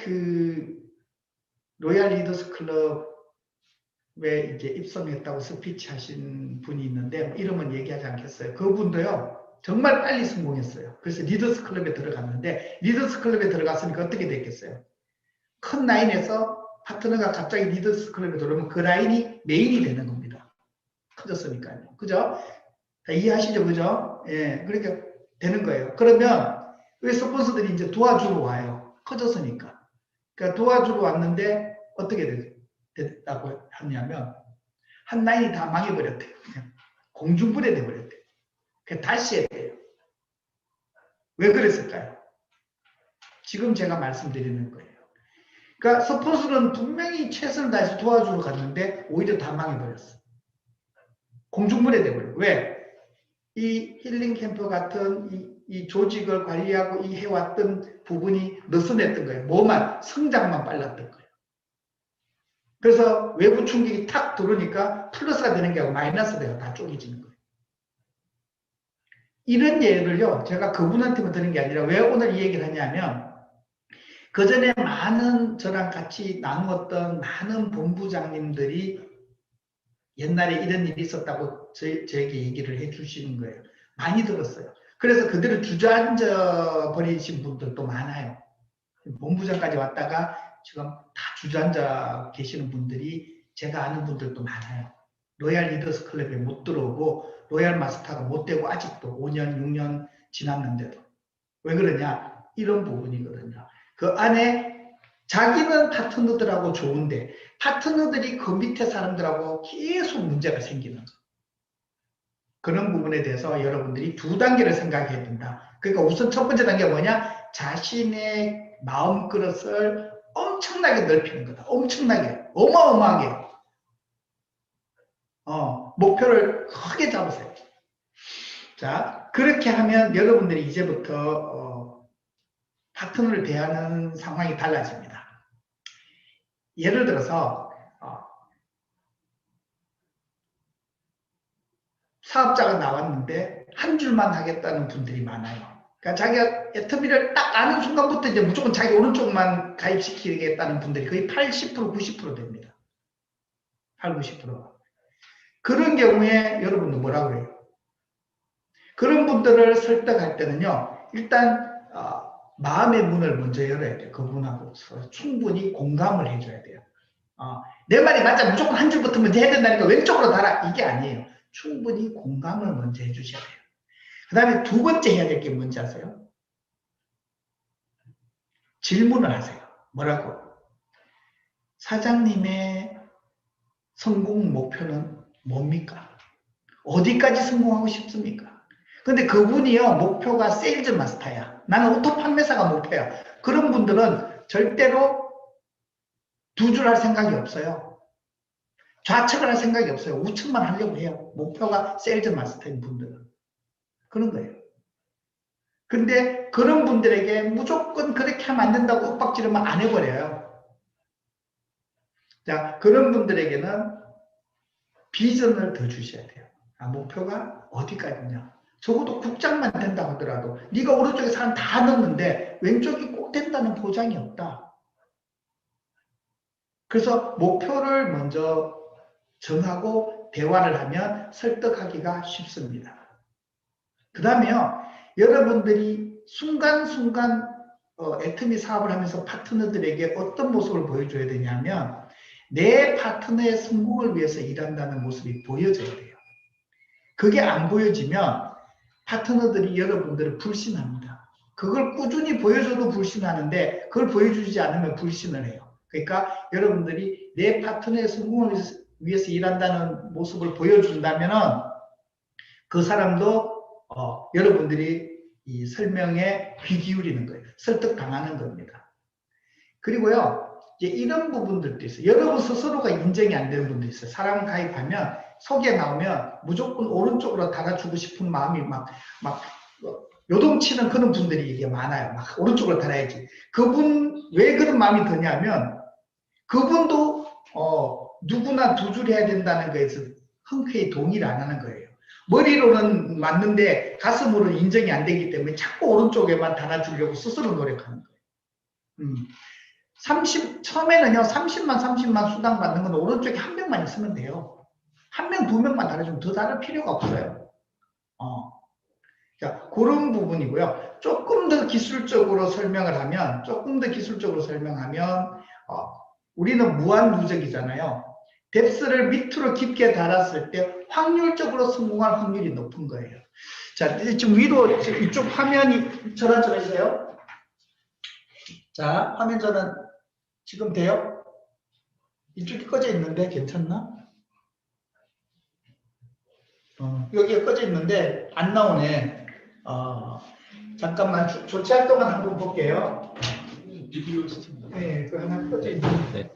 로얄 리더스 클럽에 이제 입성했다고 스피치 하신 분이 있는데, 뭐 이름은 얘기하지 않겠어요. 그분도요, 정말 빨리 성공했어요. 그래서 리더스 클럽에 들어갔는데, 리더스 클럽에 들어갔으니까 어떻게 됐겠어요? 큰 라인에서 파트너가 갑자기 리더스 클럽에 들어오면 그 라인이 메인이 되는 겁니다. 커졌으니까요. 그죠? 다 이해하시죠? 그죠? 예, 그렇게 되는 거예요. 그러면 왜 스폰서들이 이제 도와주러 와요? 커졌으니까. 그러니까 도와주러 왔는데 어떻게 됐다고 하냐면 한 라인이 다 망해버렸대요. 그냥 공중분해 돼버렸대요. 그 다시 해야 돼요. 왜 그랬을까요? 지금 제가 말씀드리는 거예요. 그러니까 스폰서는 분명히 최선을 다해서 도와주러 갔는데 오히려 다 망해버렸어. 공중분해 돼버려요. 왜? 이 힐링 캠프 같은 이 조직을 관리하고 이 해왔던 부분이 느슨했던 거예요. 뭐만, 성장만 빨랐던 거예요. 그래서 외부 충격이 탁 들어오니까 플러스가 되는 게 아니고 마이너스가 돼요. 다 쪼개지는 거예요. 이런 예를요, 제가 그분한테만 드는 게 아니라 왜 오늘 이 얘기를 하냐면, 그 전에 많은 저랑 같이 나누었던 많은 본부장님들이 옛날에 이런 일이 있었다고 저에게 얘기를 해 주시는 거예요. 많이 들었어요. 그래서 그대로 주저앉아 버리신 분들도 많아요. 본부장까지 왔다가 지금 다 주저앉아 계시는 분들이 제가 아는 분들도 많아요. 로얄 리더스 클럽에 못 들어오고 로얄 마스터가 못 되고 아직도 5년, 6년 지났는데도. 왜 그러냐? 이런 부분이거든요. 그 안에 자기는 파트너들하고 좋은데 파트너들이 그 밑에 사람들하고 계속 문제가 생기는 거예요. 그런 부분에 대해서 여러분들이 두 단계를 생각해야 된다. 그러니까 우선 첫 번째 단계가 뭐냐? 자신의 마음그릇을 엄청나게 넓히는 거다. 엄청나게, 어마어마하게. 목표를 크게 잡으세요. 자, 그렇게 하면 여러분들이 이제부터 파트너를 대하는 상황이 달라집니다. 예를 들어서 사업자가 나왔는데 한 줄만 하겠다는 분들이 많아요. 그러니까 자기가 애터미를 딱 아는 순간부터 이제 무조건 자기 오른쪽만 가입시키겠다는 분들이 거의 80%, 90% 됩니다. 8, 90%. 그런 경우에 여러분들 뭐라고 해요? 그런 분들을 설득할 때는요, 일단 마음의 문을 먼저 열어야 돼요. 그분하고 충분히 공감을 해줘야 돼요. 내 말이 맞아 무조건 한 줄부터 먼저 해야 된다니까 왼쪽으로 달아, 이게 아니에요. 충분히 공감을 먼저 해주셔야 돼요. 그 다음에 두 번째 해야 될 게 뭔지 아세요? 질문을 하세요. 뭐라고? 사장님의 성공 목표는 뭡니까? 어디까지 성공하고 싶습니까? 근데 그분이요, 목표가 세일즈 마스터야. 나는 오토 판매사가 목표야. 그런 분들은 절대로 두 줄 할 생각이 없어요. 좌측을 할 생각이 없어요. 우측만 하려고 해요. 목표가 세일즈 마스터인 분들은. 그런 거예요. 근데 그런 분들에게 무조건 그렇게 하면 안 된다고 윽박지르면 안 해버려요. 자, 그런 분들에게는 비전을 더 주셔야 돼요. 목표가 어디까지냐. 적어도 국장만 된다고 하더라도 네가 오른쪽에 사람 다 넣는데 왼쪽이 꼭 된다는 보장이 없다. 그래서 목표를 먼저 정하고 대화를 하면 설득하기가 쉽습니다. 그 다음에요, 여러분들이 순간순간 애터미 사업을 하면서 파트너들에게 어떤 모습을 보여줘야 되냐면 내 파트너의 성공을 위해서 일한다는 모습이 보여져야 돼요. 그게 안 보여지면 파트너들이 여러분들을 불신합니다. 그걸 꾸준히 보여줘도 불신하는데 그걸 보여주지 않으면 불신을 해요. 그러니까 여러분들이 내 파트너의 성공을 위해서 일한다는 모습을 보여준다면 그 사람도 여러분들이 이 설명에 귀 기울이는 거예요. 설득당하는 겁니다. 그리고요, 이제 이런 부분들도 있어요. 여러분 스스로가 인정이 안 되는 분도 있어요. 사람 가입하면 속에 나오면 무조건 오른쪽으로 달아주고 싶은 마음이 막 요동치는 그런 분들이 이게 많아요. 막 오른쪽으로 달아야지. 그분 왜 그런 마음이 드냐면 그분도 누구나 두 줄 해야 된다는 거에서 흔쾌히 동의를 안 하는 거예요. 머리로는 맞는데 가슴으로는 인정이 안 되기 때문에 자꾸 오른쪽에만 달아주려고 스스로 노력하는 거예요. 처음에는요, 30만 수당 받는 건 오른쪽에 한 명만 있으면 돼요. 한 명, 두 명만 달아주면 더 다를 필요가 없어요. 자, 그런 부분이고요. 조금 더 기술적으로 설명하면, 우리는 무한 누적이잖아요. 뎁스를 밑으로 깊게 달았을 때 확률적으로 성공할 확률이 높은 거예요. 자, 지금 위로 이쪽 화면이 전환 있어요. 자, 화면 전환 지금 돼요? 이쪽이 꺼져 있는데 괜찮나? 여기가 꺼져 있는데 안 나오네. 잠깐만 조치할 동안 한번 볼게요. 비디오 시청. 네, 그 하나 꺼져 있는데.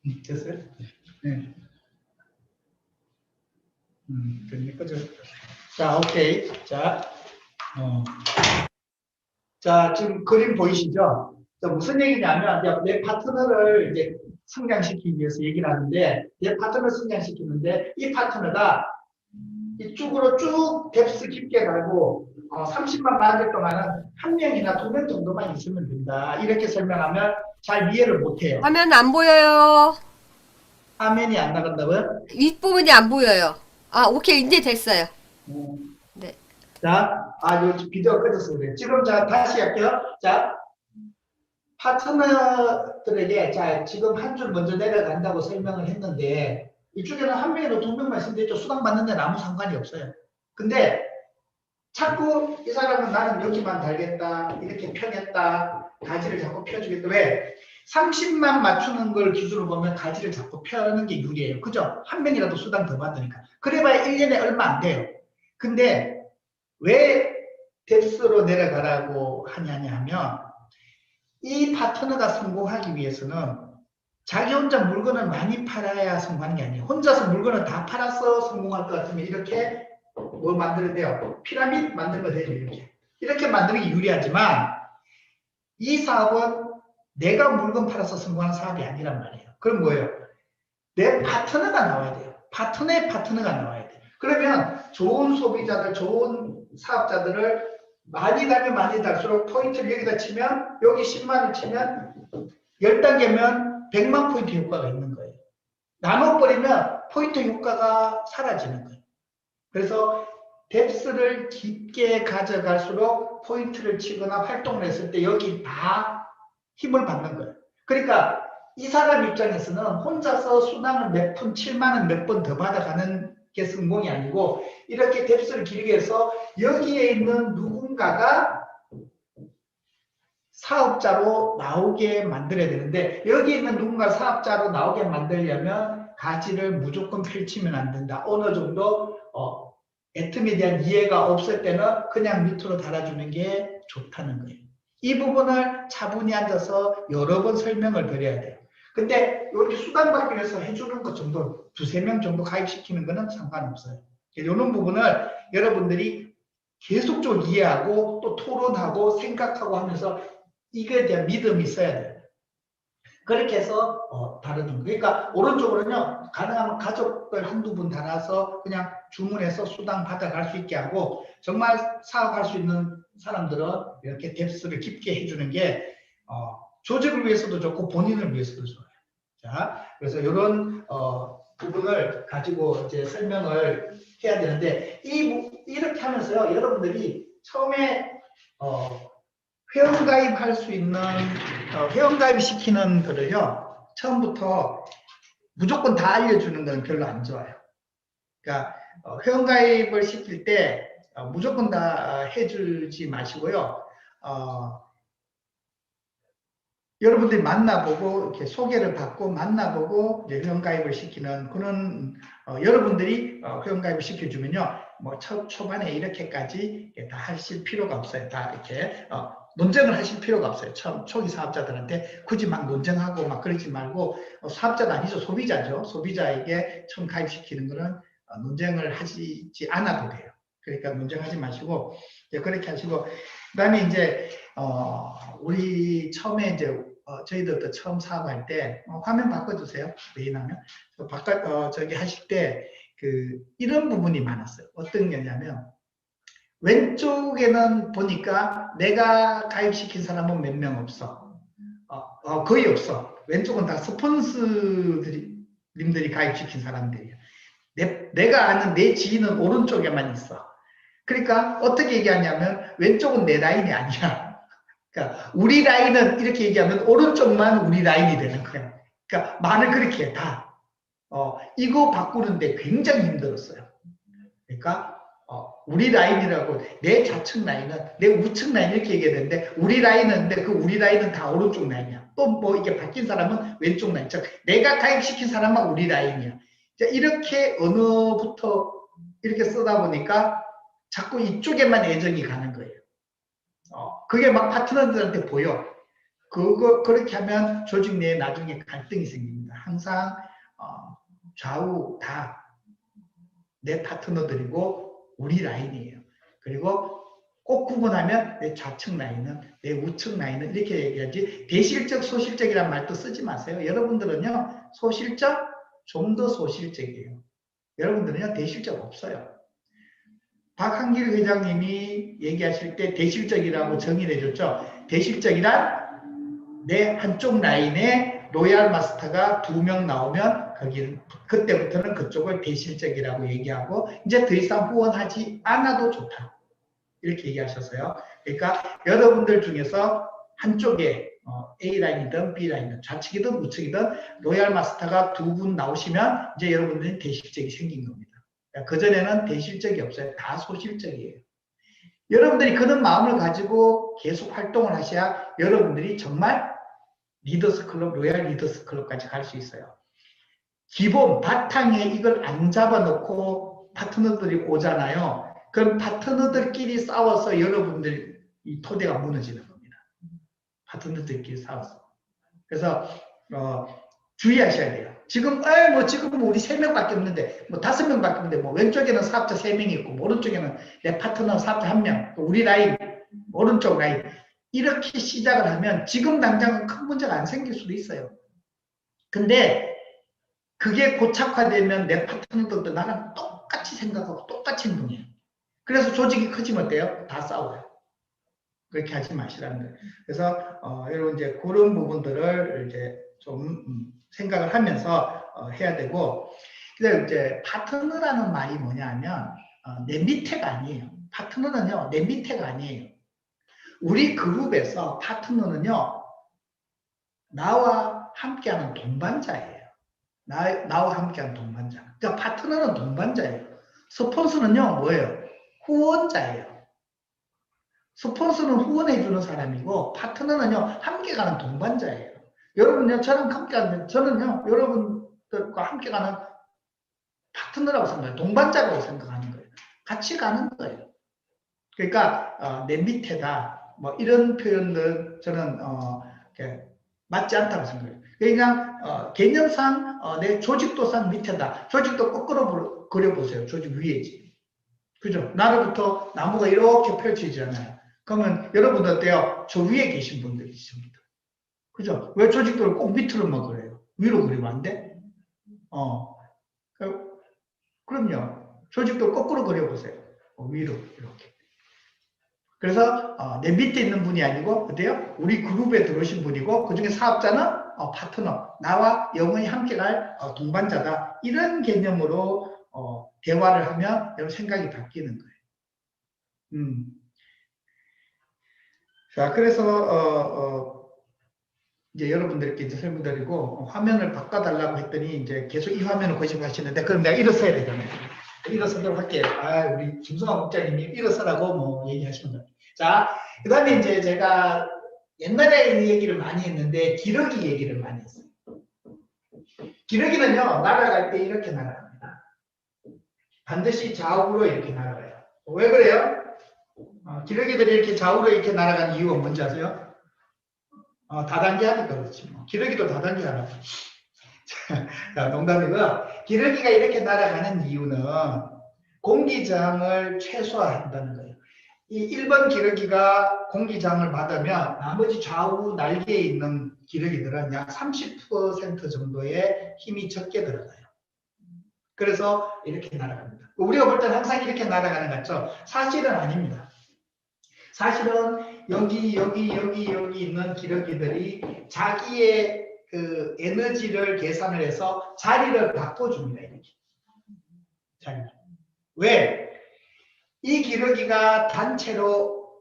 네. 됐어요? 네. 됐네, 꺼져. 자, 오케이. 자, 지금 그림 보이시죠? 자, 무슨 얘기냐면, 내 파트너를 이제 성장시키기 위해서 얘기를 하는데, 내 파트너를 성장시키는데, 이 파트너가 이쪽으로 쭉 뎁스 깊게 가고, 30만 맞을 동안은 한 명이나 두 명 정도만 있으면 된다. 이렇게 설명하면 잘 이해를 못 해요. 화면 안 보여요. 화면이 안 나간다고요? 윗부분이 안 보여요. 아, 오케이. 이제 됐어요. 네. 자, 요 비디오 꺼졌어요. 그래요. 지금 자, 다시 할게요. 자, 파트너들에게, 자, 지금 한 줄 먼저 내려간다고 설명을 했는데, 이쪽에는 한 명이나 두 명만 있으면 되죠. 수당 받는 데는 아무 상관이 없어요. 근데, 자꾸 이 사람은 나는 여기만 달겠다, 이렇게 펴겠다, 가지를 자꾸 펴주겠다. 왜? 30만 맞추는 걸 기준으로 보면 가지를 자꾸 펴는 게 유리해요. 그죠? 한 명이라도 수당 더 받으니까. 그래봐야 1년에 얼마 안 돼요. 근데, 왜 뎁스로 내려가라고 하냐면, 이 파트너가 성공하기 위해서는 자기 혼자 물건을 많이 팔아야 성공하는 게 아니에요. 혼자서 물건을 다 팔아서 성공할 것 같으면 이렇게 뭘 만들어야 돼요? 피라미드 만들면 되죠. 이렇게 만드는 게 유리하지만 이 사업은 내가 물건 팔아서 성공하는 사업이 아니란 말이에요. 그럼 뭐예요? 내 파트너가 나와야 돼요. 파트너의 파트너가 나와야 돼요. 그러면 좋은 소비자들, 좋은 사업자들을 많이 달면 많이 달수록 포인트를 여기다 치면 여기 10만을 치면 10단계면 100만 포인트 효과가 있는 거예요. 나눠버리면 포인트 효과가 사라지는 거예요. 그래서 뎁스를 깊게 가져갈수록 포인트를 치거나 활동을 했을 때 여기 다 힘을 받는 거예요. 그러니까 이 사람 입장에서는 혼자서 수당을 몇 푼, 7만 원 몇 번 더 받아가는 게 성공이 아니고 이렇게 뎁스를 길게 해서 여기에 있는 누군가가 사업자로 나오게 만들어야 되는데 여기 있는 누군가 사업자로 나오게 만들려면 가지를 무조건 펼치면 안 된다. 어느 정도 애텀에 대한 이해가 없을 때는 그냥 밑으로 달아주는 게 좋다는 거예요. 이 부분을 차분히 앉아서 여러 번 설명을 드려야 돼요. 근데 이렇게 수당받기 위해서 해주는 것 정도, 두세 명 정도 가입시키는 거는 상관없어요. 이런 부분을 여러분들이 계속적으로 이해하고 또 토론하고 생각하고 하면서 이거에 대한 믿음이 있어야 돼요. 그렇게 해서 다루는 거예요. 그러니까 오른쪽으로는요, 가능하면 가족들 한두 분 달아서 그냥 주문해서 수당 받아갈 수 있게 하고 정말 사업할 수 있는 사람들은 이렇게 뎁스를 깊게 해주는 게 조직을 위해서도 좋고 본인을 위해서도 좋아요. 자, 그래서 이런 부분을 가지고 이제 설명을 해야 되는데 이렇게 하면서요, 여러분들이 처음에 회원가입할 수 있는 회원가입 시키는 거를요, 처음부터 무조건 다 알려주는 건 별로 안 좋아요. 그러니까 회원가입을 시킬 때 무조건 다 해주지 마시고요. 여러분들이 만나보고 이렇게 소개를 받고 만나보고 이제 회원가입을 시키는 그런 여러분들이 회원가입을 시켜주면요, 뭐 초반에 이렇게까지 다 하실 필요가 없어요. 다 이렇게 논쟁을 하실 필요가 없어요. 처음 초기 사업자들한테 굳이 막 논쟁하고 막 그러지 말고 사업자가 아니죠. 소비자죠. 소비자에게 처음 가입시키는 거는 논쟁을 하지 않아도 돼요. 그러니까 논쟁하지 마시고 이제 그렇게 하시고 그다음에 이제 우리 처음에 이제 저희들도 처음 사업할 때 화면 바꿔주세요. 메인하면 저기 하실 때 이런 부분이 많았어요. 어떤 게냐면 왼쪽에는 보니까 내가 가입시킨 사람은 몇 명 없어. 거의 없어. 왼쪽은 다 스폰서님들이 가입시킨 사람들이야. 내가 아는 내 지인은 오른쪽에만 있어. 그러니까 어떻게 얘기하냐면 왼쪽은 내 라인이 아니야. 그러니까 우리 라인은 이렇게 얘기하면 오른쪽만 우리 라인이 되는 거야. 그러니까 말을 그렇게 해, 다. 이거 바꾸는데 굉장히 힘들었어요. 그러니까 우리 라인이라고 내 좌측 라인은 내 우측 라인 이렇게 얘기해야 되는데 우리 라인은 근데 그 우리 라인은 다 오른쪽 라인이야. 또 뭐 이게 바뀐 사람은 왼쪽 라인. 즉 내가 가입시킨 사람은 우리 라인이야. 이렇게 언어부터 이렇게 쓰다 보니까 자꾸 이쪽에만 애정이 가는 거예요. 그게 막 파트너들한테 보여. 그렇게 하면 조직 내에 나중에 갈등이 생깁니다. 항상 좌우 다 내 파트너들이고 우리 라인이에요. 그리고 꼭 구분하면 내 좌측 라인은 내 우측 라인은 이렇게 얘기하지 대실적 소실적이란 말도 쓰지 마세요. 여러분들은요 소실적 좀 더 소실적이에요. 여러분들은요 대실적 없어요. 박한길 회장님이 얘기하실 때 대실적이라고 정의를 해줬죠. 대실적이란 내 한쪽 라인에 로얄 마스터가 2명 나오면 그때부터는 그쪽을 대실적이라고 얘기하고 이제 더 이상 후원하지 않아도 좋다. 이렇게 얘기하셨어요. 그러니까 여러분들 중에서 한쪽에 A라인이든 B라인이든 좌측이든 우측이든 로얄 마스터가 2분 나오시면 이제 여러분들은 대실적이 생긴 겁니다. 그전에는 대실적이 없어요. 다 소실적이에요. 여러분들이 그런 마음을 가지고 계속 활동을 하셔야 여러분들이 정말 리더스 클럽, 로얄 리더스 클럽까지 갈 수 있어요. 기본 바탕에 이걸 안 잡아놓고 파트너들이 오잖아요. 그럼 파트너들끼리 싸워서 여러분들 이 토대가 무너지는 겁니다. 파트너들끼리 싸워서. 그래서 주의하셔야 돼요. 지금 지금 우리 3명밖에 없는데 5명밖에 없는데 왼쪽에는 사업자 3명이 있고 오른쪽에는 내 파트너 사업자 1명, 우리 라인, 오른쪽 라인 이렇게 시작을 하면 지금 당장은 큰 문제가 안 생길 수도 있어요. 근데 그게 고착화되면 내 파트너들도 나랑 똑같이 생각하고 똑같이 행동해요. 그래서 조직이 커지면 어때요? 다 싸워요. 그렇게 하지 마시라는 거예요. 그래서 여러분 이제 그런 부분들을 이제 좀 생각을 하면서 해야 되고, 근데 이제 파트너라는 말이 뭐냐면 내 밑에가 아니에요. 파트너는요 내 밑에가 아니에요. 우리 그룹에서 파트너는요 나와 함께하는 동반자예요. 나와 함께하는 동반자. 그러니까 파트너는 동반자예요. 스폰서는요 뭐예요? 후원자예요. 스폰서는 후원해주는 사람이고 파트너는요 함께 가는 동반자예요. 여러분요 저랑 함께 가는 저는요 여러분들과 함께 가는 파트너라고 생각해요. 동반자라고 생각하는 거예요. 같이 가는 거예요. 그러니까 내 밑에다 뭐 이런 표현들 저는 맞지 않다고 생각해요. 그러니까 개념상 내 조직도상 밑에다. 조직도 거꾸로 그려보세요. 조직 위에지. 그죠? 나로부터 나무가 이렇게 펼쳐지잖아요. 그러면 여러분 어때요? 저 위에 계신 분들이 있습니다. 그죠? 왜 조직도를 꼭 밑으로만 그려요? 위로 그리면 안 돼? 그럼요. 조직도 거꾸로 그려보세요. 위로 이렇게. 그래서 내 밑에 있는 분이 아니고 어때요? 우리 그룹에 들어오신 분이고 그중에 사업자는 파트너, 나와 영원히 함께 갈 동반자다. 이런 개념으로 대화를 하면 여러분 생각이 바뀌는 거예요. 자, 그래서 이제 여러분들께 이제 설명드리고 화면을 바꿔달라고 했더니 이제 계속 이 화면을 고집하시는데 그럼 내가 일어서야 되잖아요. 일어서도록 할게요. 우리 김성환 목자님이 일어서라고 뭐 얘기하시는 거예요. 자, 그 다음에 이제 제가 옛날에 이 얘기를 많이 했는데 기러기 얘기를 많이 했어요. 기러기는요 날아갈 때 이렇게 날아갑니다. 반드시 좌우로 이렇게 날아가요. 왜 그래요? 기러기들이 이렇게 좌우로 이렇게 날아가는 이유가 뭔지 아세요? 다단계 하니까 그렇지. 뭐. 기러기도 다단계 하나. 자, 농담이고요. 기러기가 이렇게 날아가는 이유는 공기장을 최소화한다는 거예요. 이 1번 기러기가 공기장을 받으면 나머지 좌우 날개에 있는 기러기들은 약 30% 정도의 힘이 적게 들어가요. 그래서 이렇게 날아갑니다. 우리가 볼 때는 항상 이렇게 날아가는 것 같죠? 사실은 아닙니다. 사실은 여기 있는 기러기들이 자기의 그 에너지를 계산을 해서 자리를 바꿔줍니다. 이렇게. 자리를. 왜? 이 기러기가 단체로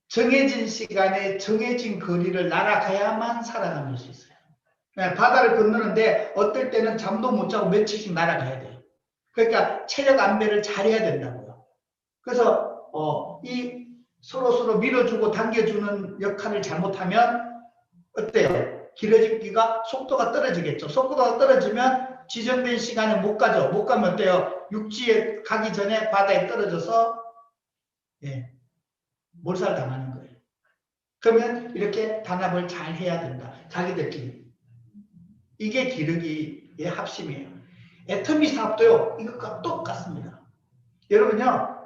정해진 시간에 정해진 거리를 날아가야만 살아남을 수 있어요. 바다를 건너는데 어떨 때는 잠도 못 자고 며칠씩 날아가야 돼요. 그러니까 체력 안배를 잘해야 된다고요. 그래서 이 서로 밀어주고 당겨주는 역할을 잘못하면 어때요? 기러기가 속도가 떨어지겠죠. 속도가 떨어지면 지정된 시간에 못 가죠. 못 가면 어때요? 육지에 가기 전에 바다에 떨어져서 몰살당하는 거예요. 그러면 이렇게 단합을 잘 해야 된다. 자기들끼리. 이게 기러기의 합심이에요. 애터미 사업도요. 이것과 똑같습니다. 여러분요.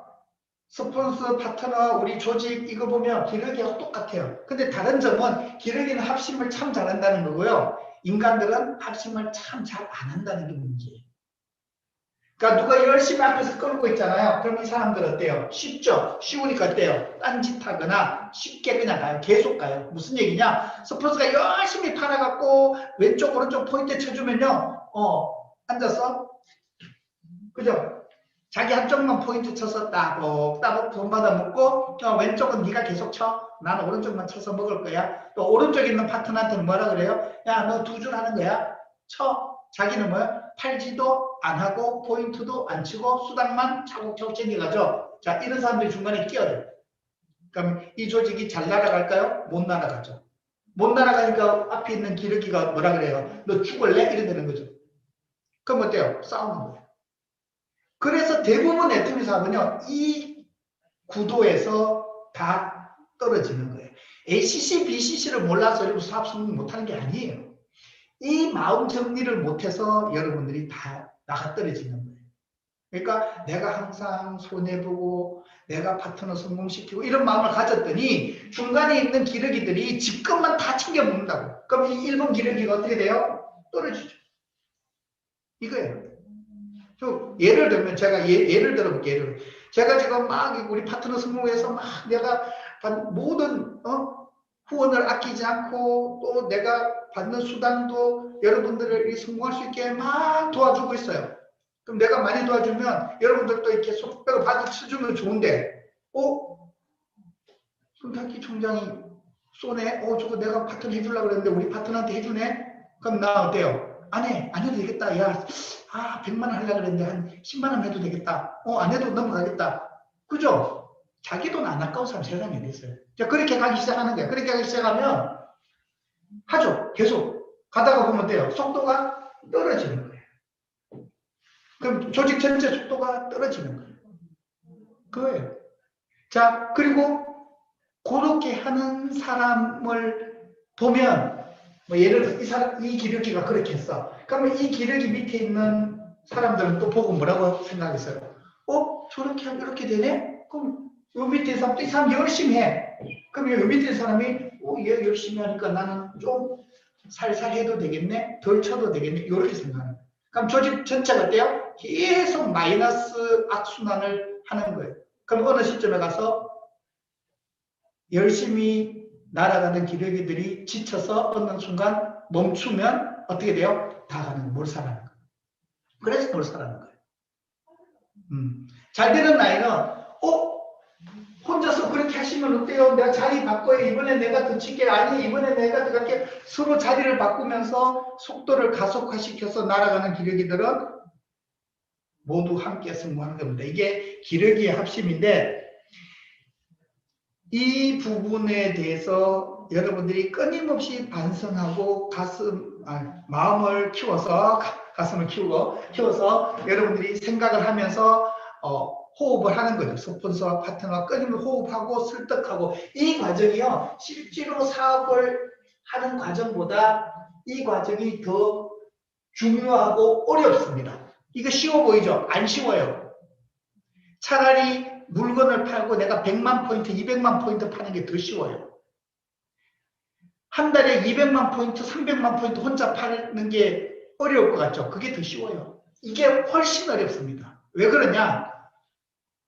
스폰서, 파트너, 우리 조직 이거 보면 기러기하고 똑같아요. 근데 다른 점은 기러기는 합심을 참 잘한다는 거고요. 인간들은 합심을 참 잘 안 한다는 게 문제예요. 그러니까 누가 열심히 앞에서 끌고 있잖아요. 그럼 이 사람들 어때요? 쉽죠? 쉬우니까 어때요? 딴짓하거나 쉽게 그냥 가요. 계속 가요. 무슨 얘기냐? 스폰서가 열심히 팔아갖고 왼쪽 오른쪽 포인트 쳐주면요. 앉아서 그죠? 자기 한쪽만 포인트 쳐서 따곡따곡 돈 받아 먹고 왼쪽은 네가 계속 쳐. 나는 오른쪽만 쳐서 먹을 거야. 또 오른쪽에 있는 파트너한테는 뭐라 그래요? 야, 너 2줄 하는 거야? 쳐. 자기는 뭐야? 팔지도 안 하고 포인트도 안 치고 수당만 차곡차곡 챙겨가죠. 자, 이런 사람들이 중간에 끼어요. 그럼 이 조직이 잘 날아갈까요? 못 날아가죠. 못 날아가니까 앞에 있는 기러기가 뭐라 그래요? 너 죽을래? 이래 되는 거죠. 그럼 어때요? 싸우는 거예요. 그래서 대부분 애터미 사업은요, 이 구도에서 다 떨어지는 거예요. ACC, BCC를 몰라서 여러분 사업 성공 못하는 게 아니에요. 이 마음 정리를 못해서 여러분들이 다 나가 떨어지는 거예요. 그러니까 내가 항상 손해보고 내가 파트너 성공시키고 이런 마음을 가졌더니 중간에 있는 기러기들이 지 것만 다 챙겨 먹는다고. 그럼 이 1번 기러기가 어떻게 돼요? 떨어지죠. 이거예요. 예를 들면 제가 예를 들어볼게요. 제가 지금 막 우리 파트너 성공해서 막 내가 모든 후원을 아끼지 않고 또 내가 받는 수당도 여러분들을 성공할 수 있게 막 도와주고 있어요. 그럼 내가 많이 도와주면 여러분들도 이렇게 속배로 받아쳐주면 좋은데 손탁기 총장이 쏘네? 저거 내가 파트너 해주려고 그랬는데 우리 파트너한테 해주네? 그럼 나 어때요? 안 해도 되겠다. 야, 100만 원 하려고 그랬는데 한 10만 원 해도 되겠다. 안 해도 넘어가겠다. 그죠? 자기 돈 안 아까운 사람 세상에 어디 있어요. 자, 그렇게 가기 시작하는 거예요. 그렇게 가기 시작하면 하죠. 계속. 가다가 보면 어때요? 속도가 떨어지는 거예요. 그럼 조직 전체 속도가 떨어지는 거예요. 그거예요. 자, 그리고 그렇게 하는 사람을 보면 예를 들어 이 기러기가 그렇게 했어. 그러면 이 기러기 밑에 있는 사람들은 또 보고 뭐라고 생각했어요? 저렇게 하면 이렇게 되네? 그럼 요 밑에 있는 사람도 이 사람 열심히 해. 그럼 요 밑에 있는 사람이 얘 열심히 하니까 나는 좀 살살 해도 되겠네? 덜 쳐도 되겠네? 이렇게 생각하는 거예요. 그럼 조직 전체가 어때요? 계속 마이너스 악순환을 하는 거예요. 그럼 어느 시점에 가서 열심히 날아가는 기러기들이 지쳐서 어느 순간 멈추면 어떻게 돼요? 다 가는 몰살하는 거예요. 그래서 몰살하는 거예요. 잘 되는 나이는 혼자서 그렇게 하시면 어때요? 내가 자리 바꿔요. 이번에 내가 더 칠게. 아니 이번에 내가 더 갈게. 서로 자리를 바꾸면서 속도를 가속화시켜서 날아가는 기러기들은 모두 함께 성공하는 겁니다. 이게 기러기의 합심인데 이 부분에 대해서 여러분들이 끊임없이 반성하고 마음을 키워서 가슴을 키워서 여러분들이 생각을 하면서 호흡을 하는 거죠. 스폰서와 파트너와 끊임없이 호흡하고 설득하고 이 과정이요. 실제로 사업을 하는 과정보다 이 과정이 더 중요하고 어렵습니다. 이거 쉬워 보이죠? 안 쉬워요. 차라리 물건을 팔고 내가 100만 포인트, 200만 포인트 파는 게 더 쉬워요. 한 달에 200만 포인트, 300만 포인트 혼자 파는 게 어려울 것 같죠? 그게 더 쉬워요. 이게 훨씬 어렵습니다. 왜 그러냐?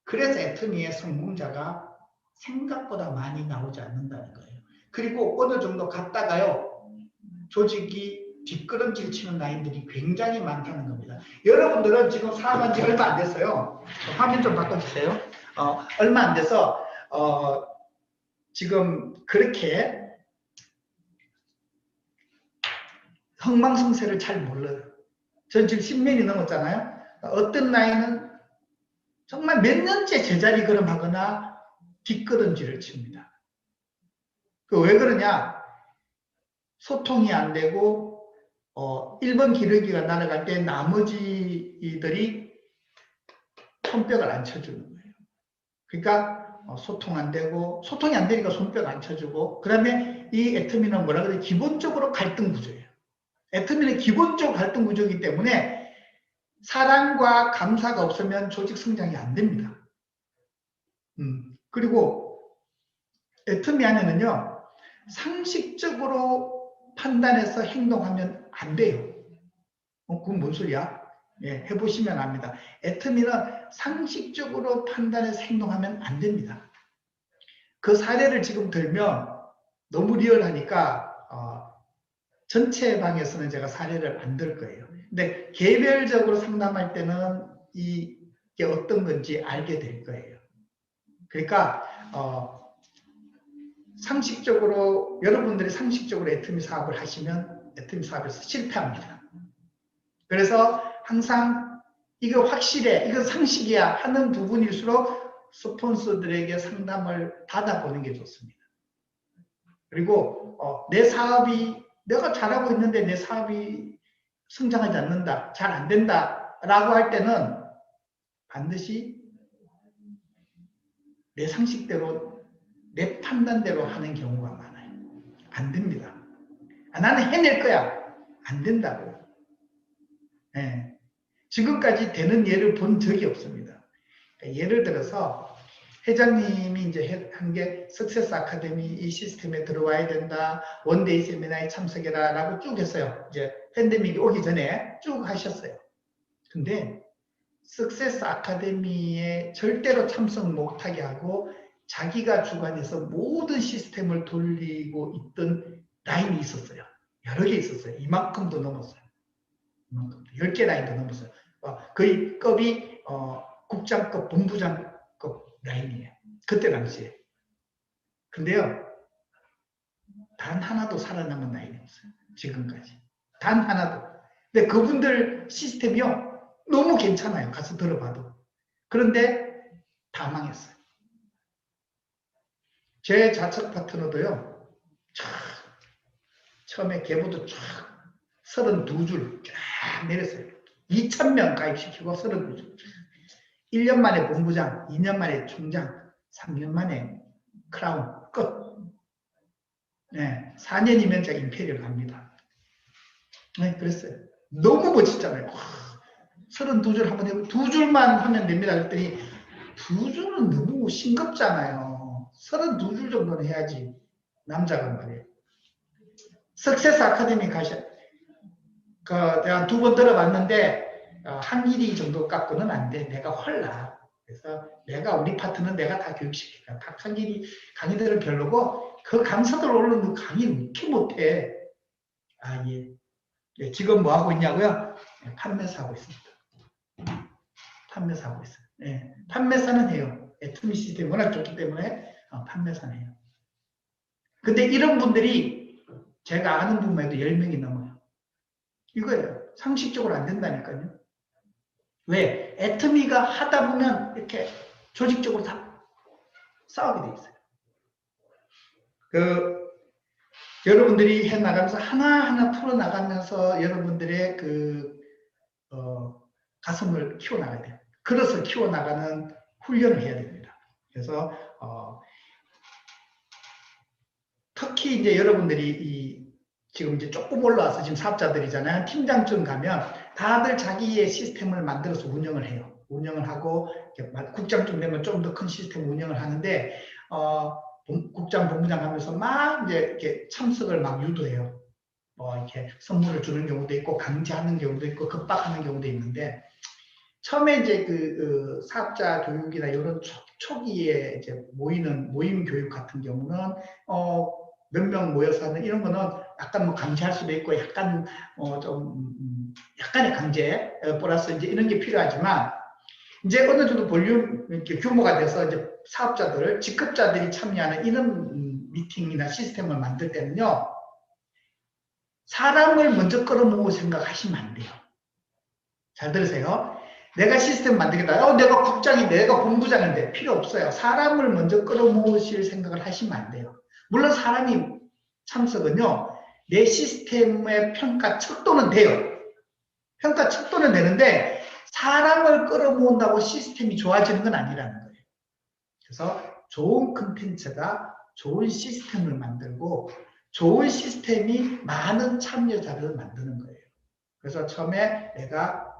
그래서 애터미의 성공자가 생각보다 많이 나오지 않는다는 거예요. 그리고 어느 정도 갔다가요, 조직이 뒷걸음질 치는 라인들이 굉장히 많다는 겁니다. 여러분들은 지금 사업한 지 얼마 안 됐어요. 화면 좀 바꿔주세요. 얼마 안 돼서 지금 그렇게 흥망성쇠를 잘 몰라요. 전 지금 10년이 넘었잖아요. 어떤 라인은 정말 몇 년째 제자리 걸음하거나 뒷걸음질을 칩니다. 왜 그러냐? 소통이 안 되고 1번 기러기가 날아갈 때 나머지 이들이 손뼉을 안 쳐주는 거예요. 그러니까 소통이 안 되니까 손뼉 안 쳐주고, 그 다음에 이 애터미는 뭐라 그래요? 기본적으로 갈등 구조예요. 애터미는 기본적으로 갈등 구조이기 때문에 사랑과 감사가 없으면 조직 성장이 안 됩니다. 그리고 애터미 안에는요, 상식적으로 판단해서 행동하면 안 돼요. 그건 뭔 소리야? 예, 해보시면 압니다. 애터미는 상식적으로 판단해서 행동하면 안 됩니다. 그 사례를 지금 들면 너무 리얼하니까 전체 방에서는 제가 사례를 안 들 거예요. 근데 개별적으로 상담할 때는 이게 어떤 건지 알게 될 거예요. 그러니까 상식적으로 여러분들이 상식적으로 애터미 사업을 하시면 애터미 사업에서 실패합니다. 그래서 항상 이거 확실해, 이거 상식이야 하는 부분일수록 스폰서들에게 상담을 받아보는 게 좋습니다. 그리고 내 사업이 내가 잘하고 있는데 내 사업이 성장하지 않는다, 잘 안 된다 라고 할 때는 반드시 내 상식대로 내 판단대로 하는 경우가 많아요. 안 됩니다. 나는 해낼 거야. 안 된다고. 네. 지금까지 되는 예를 본 적이 없습니다. 그러니까 예를 들어서 회장님이 이제 한 게 석세스 아카데미 이 시스템에 들어와야 된다. 원데이 세미나에 참석해라 라고 쭉 했어요. 이제 팬데믹이 오기 전에 쭉 하셨어요. 근데 석세스 아카데미에 절대로 참석 못하게 하고 자기가 주관해서 모든 시스템을 돌리고 있던 라인이 있었어요. 여러 개 있었어요. 이만큼도 넘었어요. 이만큼도. 10개 라인도 넘었어요. 거의 급이 국장급, 본부장급 라인이에요. 그때 당시에. 근데요, 단 하나도 살아남은 라인이 없어요. 지금까지. 단 하나도. 근데 그분들 시스템이요, 너무 괜찮아요. 가서 들어봐도. 그런데 다 망했어요. 제 자척 파트너도요, 처음에 계보도 쫙 32줄 쫙 내렸어요. 2,000명 가입시키고 32줄. 1년 만에 본부장, 2년 만에 총장, 3년 만에 크라운 끝. 네, 4년이면 제가 임페리얼 갑니다. 네, 그랬어요. 너무 멋있잖아요. 32줄 한번 해보고 2줄만 하면 됩니다. 그랬더니 2줄은 너무 싱겁잖아요. 32줄 정도는 해야지. 남자가 말이에요. 석세스 아카데미 내가 2번 들어봤는데 한 1위 정도 갖고는 안 돼. 내가 헐라. 그래서 우리 파트는 내가 다 교육시킬까. 각한일이 강의들은 별로고 그 강사들 오르는 강의를 이렇게 못해. 예. 네, 지금 뭐 하고 있냐고요? 네, 판매사 하고 있습니다. 판매사 하고 있어요. 네, 판매사는 해요. 애터미 시스템이 워낙 좋기 때문에 판매사는 해요. 근데 이런 분들이 제가 아는 분만 해도 10명이 넘어요. 이거예요. 상식적으로 안 된다니까요. 왜? 애터미가 하다 보면 이렇게 조직적으로 다 싸우게 돼 있어요. 여러분들이 해나가면서 하나하나 풀어나가면서 여러분들의 가슴을 키워나가야 돼요. 그릇을 키워나가는 훈련을 해야 됩니다. 그래서 특히 이제 여러분들이 지금 이제 조금 올라와서 지금 사업자들이잖아요. 팀장쯤 가면 다들 자기의 시스템을 만들어서 운영을 해요. 운영을 하고 국장쯤 되면 좀 더 큰 시스템 운영을 하는데 국장, 본부장 하면서 막 이제 이렇게 참석을 막 유도해요. 이렇게 선물을 주는 경우도 있고 강제하는 경우도 있고 급박하는 경우도 있는데 처음에 이제 그 사업자 교육이나 이런 초기에 이제 모임 교육 같은 경우는 몇 명 모여서 하는 이런 거는 약간 뭐 강제할 수도 있고 약간 좀 약간의 강제 플러스 이제 이런 게 필요하지만 이제 어느 정도 볼륨 이렇게 규모가 돼서 이제 사업자들, 직급자들이 참여하는 이런 미팅이나 시스템을 만들 때는요. 사람을 먼저 끌어모을 생각하시면 안 돼요. 잘 들으세요. 내가 시스템 만들겠다. 내가 국장인데, 내가 본부장인데 필요 없어요. 사람을 먼저 끌어모으실 생각을 하시면 안 돼요. 물론 사람이 참석은요. 내 시스템의 평가 척도는 돼요. 평가 척도는 되는데 사람을 끌어모은다고 시스템이 좋아지는 건 아니라는 거예요. 그래서 좋은 콘텐츠가 좋은 시스템을 만들고 좋은 시스템이 많은 참여자를 만드는 거예요. 그래서 처음에 내가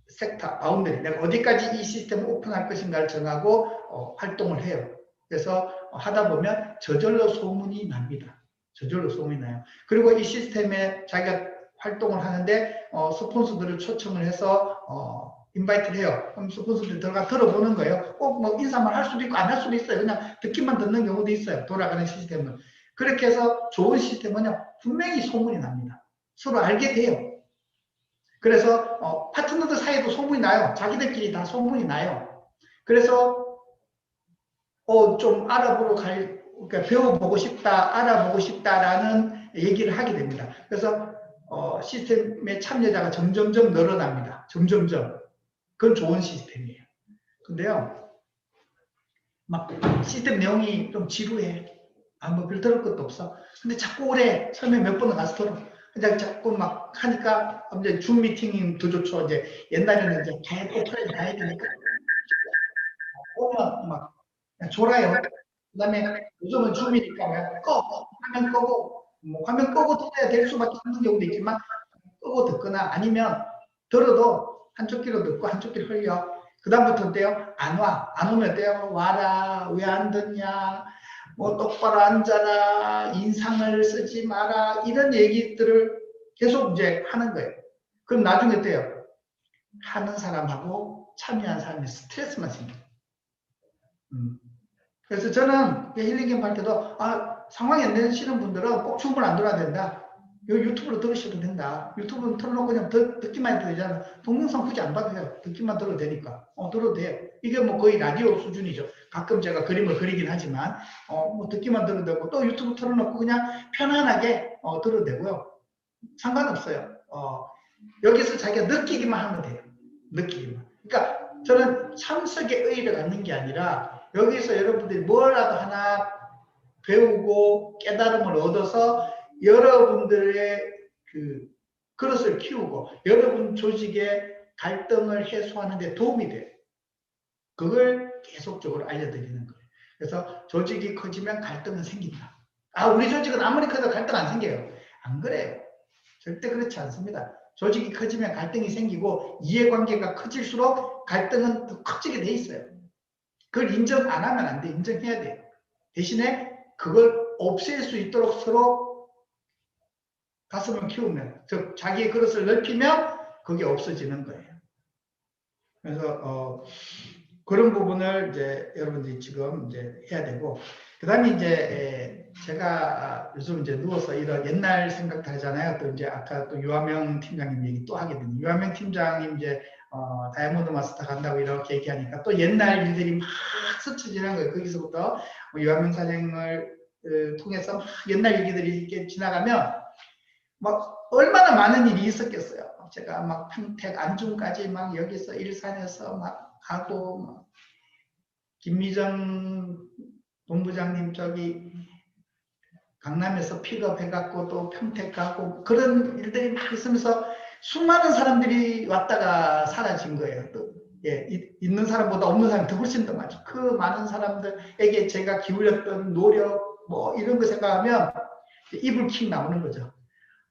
섹터, 바운더리, 내가 어디까지 이 시스템을 오픈할 것인가를 정하고 활동을 해요. 그래서 하다 보면 저절로 소문이 납니다. 저절로 소문이 나요. 그리고 이 시스템에 자기가 활동을 하는데 스폰서들을 초청을 해서 인바이트를 해요. 그럼 스폰서들이 들어가 들어보는 거예요. 꼭 뭐 인사만 할 수도 있고 안 할 수도 있어요. 그냥 듣기만 듣는 경우도 있어요. 돌아가는 시스템은. 그렇게 해서 좋은 시스템은요. 분명히 소문이 납니다. 서로 알게 돼요. 그래서 파트너들 사이에도 소문이 나요. 자기들끼리 다 소문이 나요. 그래서 좀 그러니까 배워보고 싶다, 알아보고 싶다라는 얘기를 하게 됩니다. 그래서 시스템의 참여자가 점점점 늘어납니다. 점점점. 그건 좋은 시스템이에요. 근데요, 막 시스템 내용이 좀 지루해. 뭐 별 들을 것도 없어. 근데 자꾸 오래 처음에 몇 번은 가서 들어. 그냥 자꾸 막 하니까 이제 줌 미팅이 더 좋죠. 이제 옛날에는 이제 오프라인 가야 되니까 오면 막 졸아요. 그다음에 요즘은 줌이니까 화면 끄고 뭐 화면 끄고 들어야 될 수밖에 없는 경우도 있지만 끄고 듣거나 아니면 들어도 한쪽 귀로 듣고 한쪽 귀로 흘려. 그다음부터 어때요? 안 와. 안 오면 어때요? 와라. 왜 안 듣냐? 뭐 똑바로 앉아라. 인상을 쓰지 마라. 이런 얘기들을 계속 이제 하는 거예요. 그럼 나중에 어때요? 하는 사람하고 참여한 사람이 스트레스만 생겨요. 그래서 저는 힐링캠프 할 때도 상황이 안 되시는 분들은 꼭 줌을 안 들어야 된다. 유튜브로 들으셔도 된다. 유튜브는 틀어놓고 그냥 듣기만 해도 되잖아. 동영상 굳이 안 봐도 돼요. 듣기만 들어도 되니까. 들어도 돼요. 이게 뭐 거의 라디오 수준이죠. 가끔 제가 그림을 그리긴 하지만 뭐 듣기만 들어도 되고 또 유튜브 틀어놓고 그냥 편안하게 들어도 되고요. 상관없어요. 여기서 자기가 느끼기만 하면 돼요. 느끼기만. 그러니까 저는 참석의 의의를 갖는 게 아니라 여기서 여러분들이 뭐라도 하나 배우고 깨달음을 얻어서 여러분들의 그 그릇을 키우고 여러분 조직의 갈등을 해소하는 데 도움이 돼요. 그걸 계속적으로 알려드리는 거예요. 그래서 조직이 커지면 갈등은 생긴다. 우리 조직은 아무리 커도 갈등 안 생겨요. 안 그래요. 절대 그렇지 않습니다. 조직이 커지면 갈등이 생기고 이해관계가 커질수록 갈등은 더 커지게 돼 있어요. 그걸 인정 안 하면 안 돼. 인정해야 돼요. 대신에 그걸 없앨 수 있도록 서로 가슴을 키우면, 즉 자기의 그릇을 넓히면 그게 없어지는 거예요. 그래서 그런 부분을 이제 여러분들이 지금 이제 해야 되고, 그다음에 이제 제가 요즘 이제 누워서 이런 옛날 생각도 하잖아요. 또 이제 아까 또 유하명 팀장님 얘기 또 하게 되는 유하명 팀장님 이제 다이아몬드 마스터 간다고 이렇게 얘기하니까 또 옛날 일들이 막 스쳐지는 거예요. 거기서부터 유하명 사장을 통해서 막 옛날 얘기들이 이렇게 지나가면 막 얼마나 많은 일이 있었겠어요. 제가 막 평택 안중까지 막 여기서 일산에서 막 가고 막 김미정 본부장님 저기 강남에서 픽업해갖고 또 평택 가고 그런 일들이 막 있으면서 수많은 사람들이 왔다가 사라진 거예요. 또 예, 있는 사람보다 없는 사람이 더 훨씬 더 많죠. 그 많은 사람들에게 제가 기울였던 노력, 뭐, 이런 거 생각하면 입을 킥 나오는 거죠.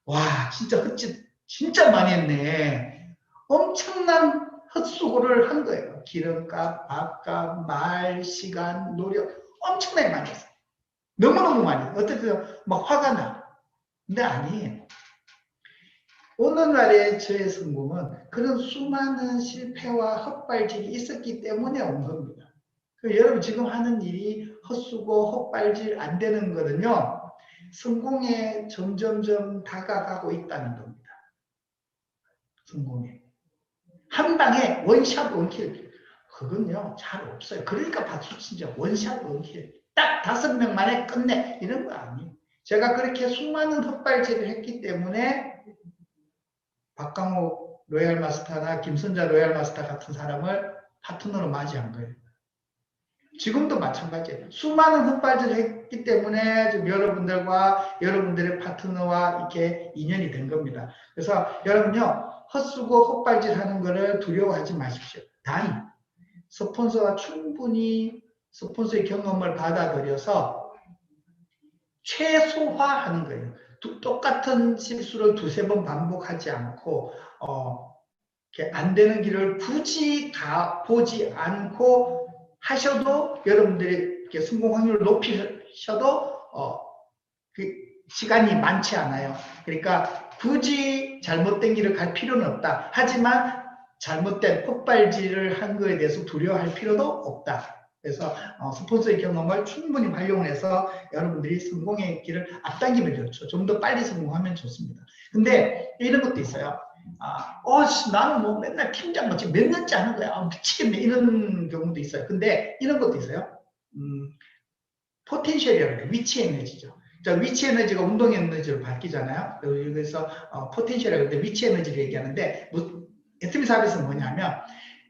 와, 진짜 헛짓, 진짜 많이 했네. 엄청난 헛수고를 한 거예요. 기름값, 밥값, 말, 시간, 노력, 엄청나게 많이 했어요. 너무너무 많이 했어요. 어쨌든, 막 화가 나. 근데 아니, 오늘날의 저의 성공은 그런 수많은 실패와 헛발질이 있었기 때문에 온 겁니다. 여러분 지금 하는 일이 헛수고 헛발질 안 되는 거는요. 성공에 점점점 다가가고 있다는 겁니다. 성공에. 한 방에 원샷 원킬. 그건요 잘 없어요. 그러니까 박수 치죠. 원샷 원킬. 딱 5명 만에 끝내. 이런 거 아니에요. 제가 그렇게 수많은 헛발질을 했기 때문에 박강호 로얄 마스터나 김선자 로얄 마스터 같은 사람을 파트너로 맞이한 거예요. 지금도 마찬가지예요. 수많은 헛발질을 했기 때문에 지금 여러분들과 여러분들의 파트너와 이렇게 인연이 된 겁니다. 그래서 여러분요, 헛수고 헛발질 하는 거를 두려워하지 마십시오. 단, 스폰서가 충분히 스폰서의 경험을 받아들여서 최소화하는 거예요. 똑같은 실수를 2-3번 반복하지 않고 이렇게 안 되는 길을 굳이 가보지 않고 하셔도 여러분들이 이렇게 성공 확률을 높이셔도 그 시간이 많지 않아요. 그러니까 굳이 잘못된 길을 갈 필요는 없다. 하지만 잘못된 헛발질을 한 거에 대해서 두려워할 필요도 없다. 그래서 스폰서의 경험을 충분히 활용해서 여러분들이 성공의 길을 앞당기면 좋죠. 좀 더 빨리 성공하면 좋습니다. 근데 이런 것도 있어요. 나는 뭐 맨날 팀장 같이 몇 년째 하는 거야. 미치겠네. 이런 경우도 있어요. 근데 이런 것도 있어요. 포텐셜이라고 해요. 위치 에너지죠. 자, 위치 에너지가 운동 에너지로 바뀌잖아요. 그래서 포텐셜이라고 하는데 위치 에너지를 얘기하는데 S&P 400은 뭐냐면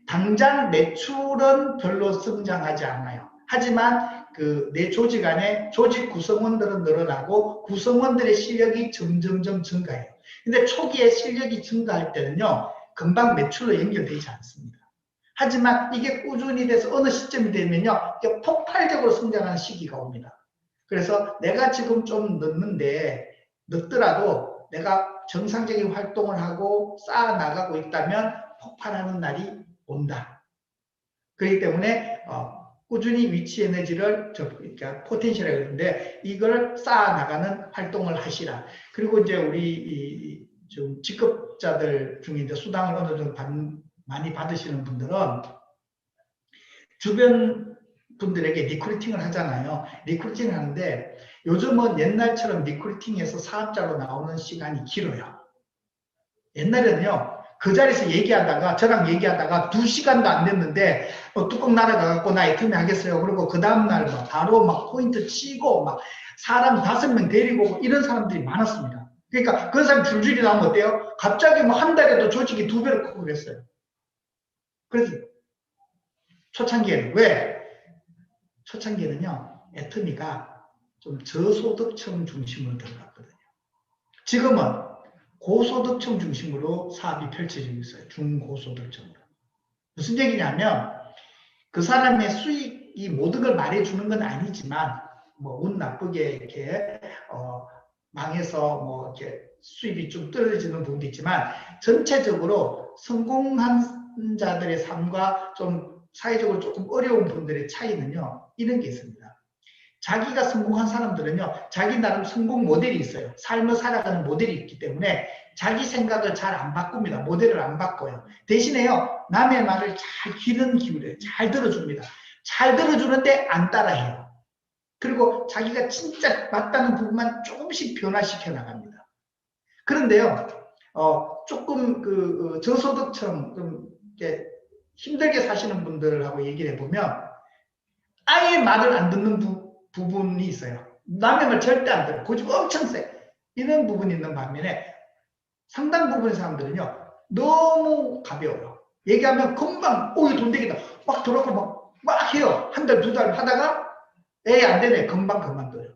당장 매출은 별로 성장하지 않아요. 하지만 내 조직 안에 조직 구성원들은 늘어나고 구성원들의 실력이 점점점 증가해요. 근데 초기에 실력이 증가할 때는요, 금방 매출로 연결되지 않습니다. 하지만 이게 꾸준히 돼서 어느 시점이 되면요, 폭발적으로 성장하는 시기가 옵니다. 그래서 내가 지금 좀 늦더라도 내가 정상적인 활동을 하고 쌓아 나가고 있다면 폭발하는 날이 온다. 그렇기 때문에 꾸준히 위치 에너지를 그러니까 포텐셜이라고 그러는데 이걸 쌓아 나가는 활동을 하시라. 그리고 이제 우리 좀 직급자들 중에 이제 수당을 어느 정도 많이 받으시는 분들은 주변 분들에게 리크루팅을 하잖아요. 리크루팅을 하는데 요즘은 옛날처럼 리크루팅에서 사업자로 나오는 시간이 길어요. 옛날에는요. 그 자리에서 얘기하다가 저랑 얘기하다가 2시간도 안 됐는데 뚜껑 날아가갖고 나 애터미 하겠어요. 그리고 그 다음날 바로 막 포인트 치고 막 사람 5명 데리고 이런 사람들이 많았습니다. 그러니까 그 사람 줄줄이 나오면 어때요? 갑자기 뭐 한 달에도 조직이 2배로 크고 그랬어요. 그래서 초창기에는 왜? 초창기에는요. 애터미가 좀 저소득층 중심으로 들어갔거든요. 지금은 고소득층 중심으로 사업이 펼쳐지고 있어요. 중고소득층으로. 무슨 얘기냐면 그 사람의 수익이 모든 걸 말해주는 건 아니지만 뭐 운 나쁘게 이렇게 망해서 뭐 이렇게 수입이 좀 떨어지는 부분도 있지만 전체적으로 성공한 자들의 삶과 좀 사회적으로 조금 어려운 분들의 차이는요. 이런 게 있습니다. 자기가 성공한 사람들은요, 자기 나름 성공 모델이 있어요. 삶을 살아가는 모델이 있기 때문에 자기 생각을 잘 안 바꿉니다. 모델을 안 바꿔요. 대신에요, 남의 말을 잘 귀는 기울여요. 잘 들어줍니다. 잘 들어주는데 안 따라해요. 그리고 자기가 진짜 맞다는 부분만 조금씩 변화시켜 나갑니다. 그런데요, 조금 저소득층, 좀 이렇게 힘들게 사시는 분들하고 얘기를 해보면 아예 말을 안 듣는 부분이 있어요. 남의 말 절대 안 들어요. 고집 엄청 세. 이런 부분이 있는 반면에 상당 부분의 사람들은요. 너무 가벼워요. 얘기하면 금방 이거 돈 되겠다. 막 들어가고 막 해요. 한 달, 2달 하다가 에이 안 되네. 금방 그만둬요.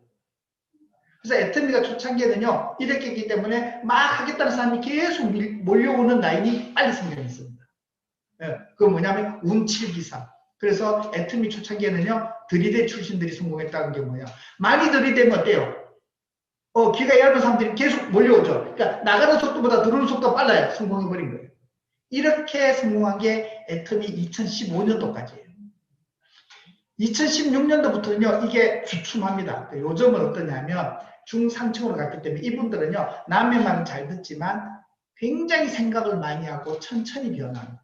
그래서 애터미가 초창기에는요. 이렇게 했기 때문에 막 하겠다는 사람이 계속 몰려오는 라인이 빨리 생겨있습니다. 예, 그건 뭐냐면 운칠기상. 그래서 애터미 초창기에는요, 들이대 출신들이 성공했다는 게 뭐냐. 많이 들이대면 어때요? 귀가 얇은 사람들이 계속 몰려오죠. 그러니까 나가는 속도보다 들어오는 속도가 빨라요. 성공해버린 거예요. 이렇게 성공한 게 애터미 2015년도까지예요. 2016년도부터는요, 이게 주춤합니다. 요즘은 어떠냐면 중상층으로 갔기 때문에 이분들은요, 남의 말은 잘 듣지만 굉장히 생각을 많이 하고 천천히 변합니다.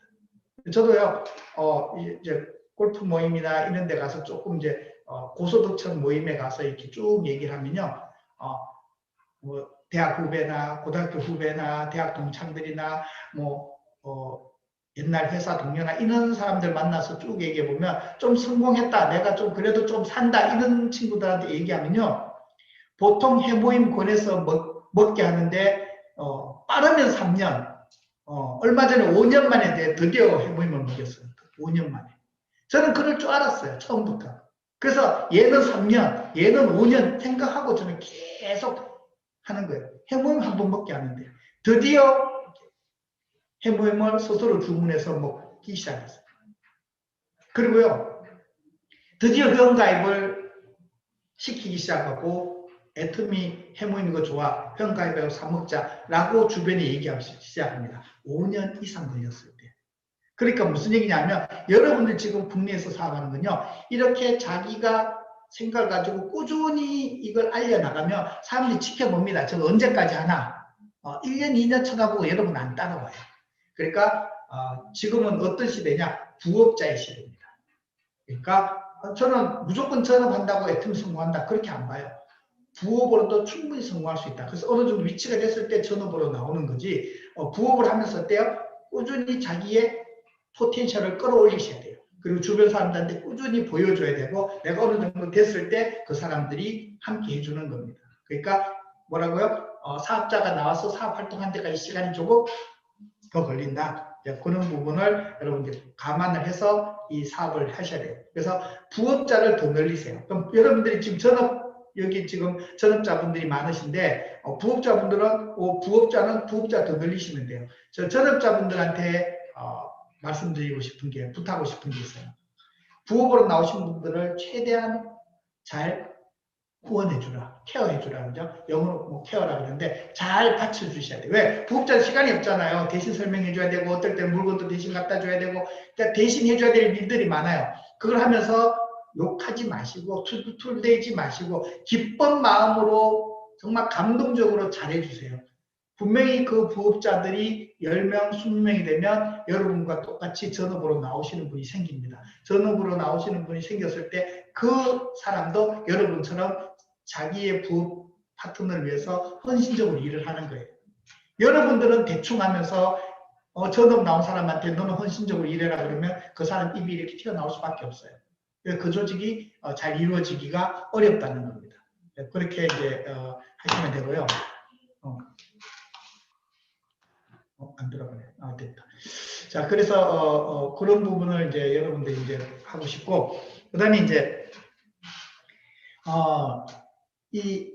저도요, 이제 골프 모임이나 이런 데 가서 조금 이제 고소득층 모임에 가서 이렇게 쭉 얘기를 하면요, 뭐 대학 후배나 고등학교 후배나 대학 동창들이나 뭐 옛날 회사 동료나 이런 사람들 만나서 쭉 얘기해 보면 좀 성공했다, 내가 좀 그래도 좀 산다 이런 친구들한테 얘기하면요, 보통 해모임 권해서 먹게 하는데 빠르면 3년, 얼마 전에 5년 만에 드디어 해모임을 먹였어요. 5년 만에. 저는 그럴 줄 알았어요, 처음부터. 그래서 얘는 3년, 얘는 5년 생각하고 저는 계속 하는 거예요. 해모임 한 번 먹게 하는데 드디어 해모임을 스스로 주문해서 먹기 시작했어요. 그리고요, 드디어 회원가입을 시키기 시작하고 애터미 해모임 이거 좋아, 회원가입하고 사먹자라고 주변에 얘기하기 시작합니다. 5년 이상 걸렸을 때. 그러니까 무슨 얘기냐면 여러분들 지금 국내에서 사업하는 건요, 이렇게 자기가 생각을 가지고 꾸준히 이걸 알려나가면 사람들이 지켜봅니다. 저거 언제까지 하나? 1년, 2년 쳐다보고 여러분 안 따라와요. 그러니까 지금은 어떤 시대냐? 부업자의 시대입니다. 그러니까 저는 무조건 전업한다고 애터미 성공한다, 그렇게 안 봐요. 부업으로도 충분히 성공할 수 있다. 그래서 어느 정도 위치가 됐을 때 전업으로 나오는 거지, 부업을 하면서 어때요? 꾸준히 자기의 포텐셜을 끌어올리셔야 돼요. 그리고 주변 사람들한테 꾸준히 보여줘야 되고, 내가 어느 정도 됐을 때 그 사람들이 함께 해주는 겁니다. 그러니까 뭐라고요? 사업자가 나와서 사업 활동한 데까지 시간이 조금 더 걸린다. 그런 부분을 여러분들 감안을 해서 이 사업을 하셔야 돼요. 그래서 부업자를 더 늘리세요. 그럼 여러분들이 지금 여기 지금 전업자분들이 많으신데, 부업자분들은 부업자는 부업자 더 늘리시면 돼요. 저 전업자분들한테 말씀드리고 싶은 게, 부탁하고 싶은 게 있어요. 부업으로 나오신 분들을 최대한 잘 후원해주라, 케어해주라, 그죠? 영어로 뭐 케어라 그러는데 잘 받쳐주셔야 돼요. 왜? 부업자는 시간이 없잖아요. 대신 설명해줘야 되고, 어떨 때는 물건도 대신 갖다 줘야 되고, 그러니까 대신 해줘야 될 일들이 많아요. 그걸 하면서 욕하지 마시고, 툴툴대지 마시고, 기쁜 마음으로 정말 감동적으로 잘해주세요. 분명히 그 부업자들이 10명, 20명이 되면 여러분과 똑같이 전업으로 나오시는 분이 생깁니다. 전업으로 나오시는 분이 생겼을 때 그 사람도 여러분처럼 자기의 부업 파트너를 위해서 헌신적으로 일을 하는 거예요. 여러분들은 대충 하면서 전업 나온 사람한테 너는 헌신적으로 일해라 그러면 그 사람 입이 이렇게 튀어나올 수밖에 없어요. 그 조직이 잘 이루어지기가 어렵다는 겁니다. 그렇게 이제 하시면 되고요. 안 들어가네. 됐다. 자, 그래서 그런 부분을 이제 여러분들이 이제 하고 싶고, 그다음에 이제 이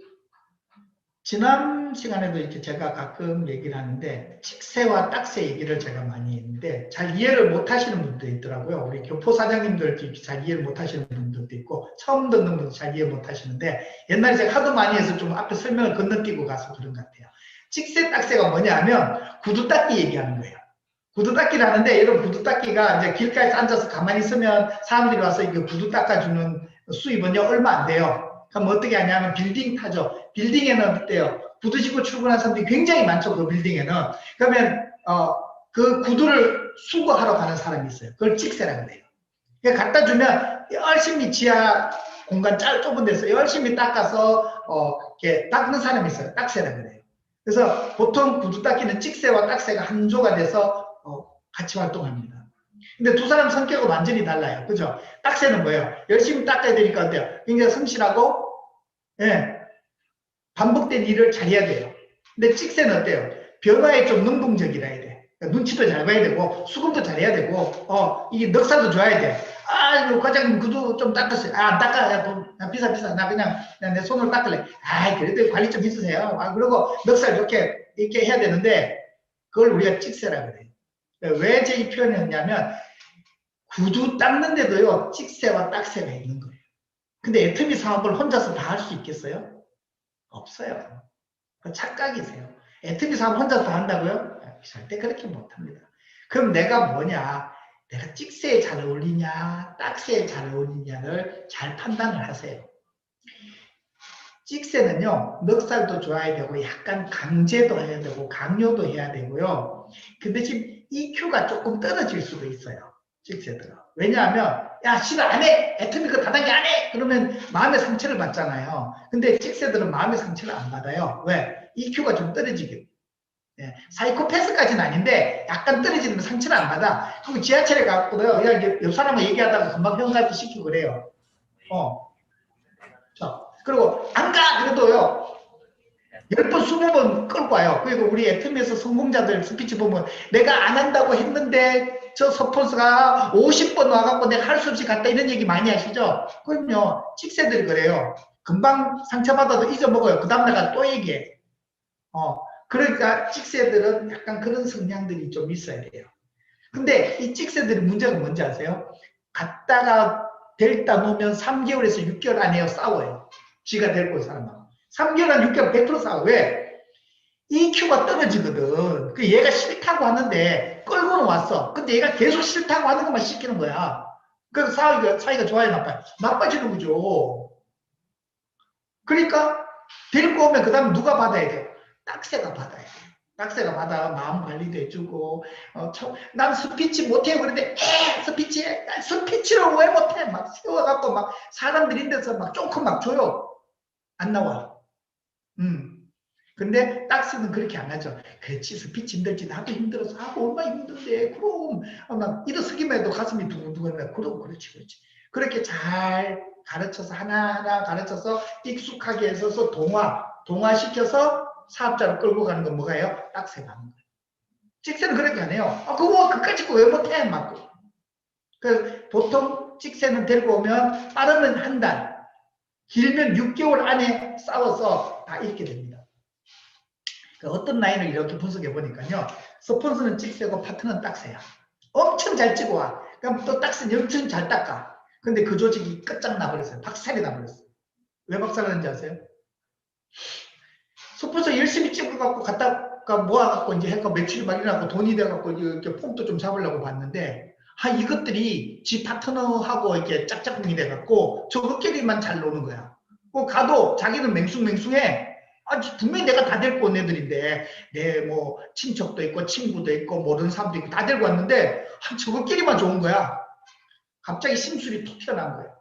지난 시간에도 이렇게 제가 가끔 얘기를 하는데, 칙새와 딱새 얘기를 제가 많이 했는데 잘 이해를 못 하시는 분도 있더라고요. 우리 교포 사장님들도 잘 이해를 못 하시는 분들도 있고, 처음 듣는 분도 잘 이해 못 하시는데, 옛날에 제가 하도 많이 해서 좀 앞에 설명을 건너뛰고 가서 그런 것 같아요. 칙새 딱새가 뭐냐 하면 구두 닦기 얘기하는 거예요. 구두 닦기를 하는데, 여러분 구두 닦기가 이제 길가에서 앉아서 가만히 있으면 사람들이 와서 이거 구두 닦아주는 수입은요 얼마 안 돼요. 그럼 어떻게 하냐면 빌딩 타죠. 빌딩에는 어때요? 구두 신고 출근하는 사람들이 굉장히 많죠. 그 빌딩에는. 그러면 그 구두를 수거하러 가는 사람이 있어요. 그걸 칙새라고 해요. 그러니까 갖다 주면 열심히 지하 공간 좁은 데서 열심히 닦아서 이렇게 닦는 사람이 있어요. 딱새라고 그래요. 그래서 보통 구두 닦기는 칙새와 딱새가 한 조가 돼서 같이 활동합니다. 근데 두 사람 성격은 완전히 달라요. 그죠? 딱새는 뭐예요? 열심히 닦아야 되니까 어때요? 굉장히 성실하고, 예, 반복된 일을 잘해야 돼요. 근데 칙새는 어때요? 변화에 좀 능동적이라 해야 돼. 그러니까 눈치도 잘 봐야 되고, 수긍도 잘해야 되고, 이게 넉살도 줘야 돼. 과장님 구두 좀 닦았어요. 안 닦아. 비싸. 나 그냥 내 손으로 닦을래. 그래도 관리 좀 해주세요. 그리고 넉살 좋게 이렇게 해야 되는데, 그걸 우리가 칙새라고 그래요. 왜 제 이 표현을 했냐면 구두 닦는데도요 찍새와 딱새가 있는 거예요. 근데 애터미 사업을 혼자서 다 할 수 있겠어요? 없어요. 착각이세요. 애터미 사업 혼자서 다 한다고요? 절대 그렇게 못합니다. 그럼 내가 뭐냐? 내가 찍새에 잘 어울리냐 딱새에 잘 어울리냐를 잘 판단을 하세요. 찍새는요 넉살도 줘야 되고 약간 강제도 해야 되고 강요도 해야 되고요. 근데 지금 EQ가 조금 떨어질 수도 있어요. 찍새들은. 왜냐하면 야 싫어 안해 애터미 그 다단계 안해 그러면 마음의 상처를 받잖아요. 근데 찍새들은 마음의 상처를 안 받아요. 왜? EQ가 좀 떨어지게. 예, 사이코패스까지는 아닌데 약간 떨어지면 상처를 안 받아. 그리고 지하철에 가고도요 야, 옆 사람과 얘기하다가 금방 병가도 시키고 그래요. 자, 그리고 안 가! 그래도요 10번 20번 끌고 와요. 그리고 우리 애터미에서 성공자들 스피치 보면 내가 안 한다고 했는데 저 서포스가 50번 와갖고 내가 할 수 없이 갔다 이런 얘기 많이 하시죠? 그럼요 찍새들이 그래요. 금방 상처받아도 잊어먹어요. 그 다음 내가 또 얘기해. 그러니까 찍새들은 약간 그런 성향들이 좀 있어야 돼요. 근데 이 찍새들의 문제가 뭔지 아세요? 갔다가 데리다 놓으면 3개월에서 6개월 안에 싸워요. 지가 데리고 온 사람하고. 3개월 안 6개월 100% 싸워. 왜? EQ가 떨어지거든. 그 얘가 싫다고 하는데 끌고는 왔어. 근데 얘가 계속 싫다고 하는 것만 시키는 거야. 그래서 사이가 좋아요, 나빠요? 나빠지는 거죠. 그러니까 데리고 오면 그 다음에 누가 받아야 돼요? 딱새가 받아야 돼요. 딱새가 받아 마음 관리도 해주고 난 스피치 못해 그런데 스피치를 왜 못해 막 세워갖고 막 사람들 있는 데서 막 조금 막 줘요. 안 나와. 근데 딱새는 그렇게 안 하죠. 그렇지 스피치 힘들지 나도 힘들어서 하고 얼마나 힘든데 그럼 막 일어서기만 해도 가슴이 두근두근해. 그럼 그렇지 그렇게 잘 가르쳐서 하나하나 가르쳐서 익숙하게 해서 동화시켜서 사업자로 끌고 가는 건 뭐가요? 딱새가 하는 거예요. 찍새는 그렇게 안 해요. 그거 그까짓 거 왜 못해? 막. 그래서 보통 찍새는 데리고 오면 빠르면 한 달, 길면 6개월 안에 싸워서 다 잃게 됩니다. 어떤 라인을 이렇게 분석해 보니까요. 스폰서는 찍새고 파트너는 딱새야. 엄청 잘 찍어 와. 그럼 또 딱새는 엄청 잘 닦아. 근데 그 조직이 끝장나버렸어요. 박살이 나버렸어요. 왜 박살나는지 아세요? 스폰서 열심히 찍어갖고 갖다가 모아갖고 이제 해가 매출이 많이 나고 돈이 돼갖고 이렇게 폼도 좀 잡으려고 봤는데 이것들이 지 파트너하고 이렇게 짝짝꿍이 돼갖고 저것끼리만 잘 노는 거야. 가도 자기는 맹숭맹숭해. 분명히 내가 다 데리고 온 애들인데 내 뭐 친척도 있고 친구도 있고 모르는 사람도 있고 다 데리고 왔는데 저것끼리만 좋은 거야. 갑자기 심술이 툭 튀어나온 거야.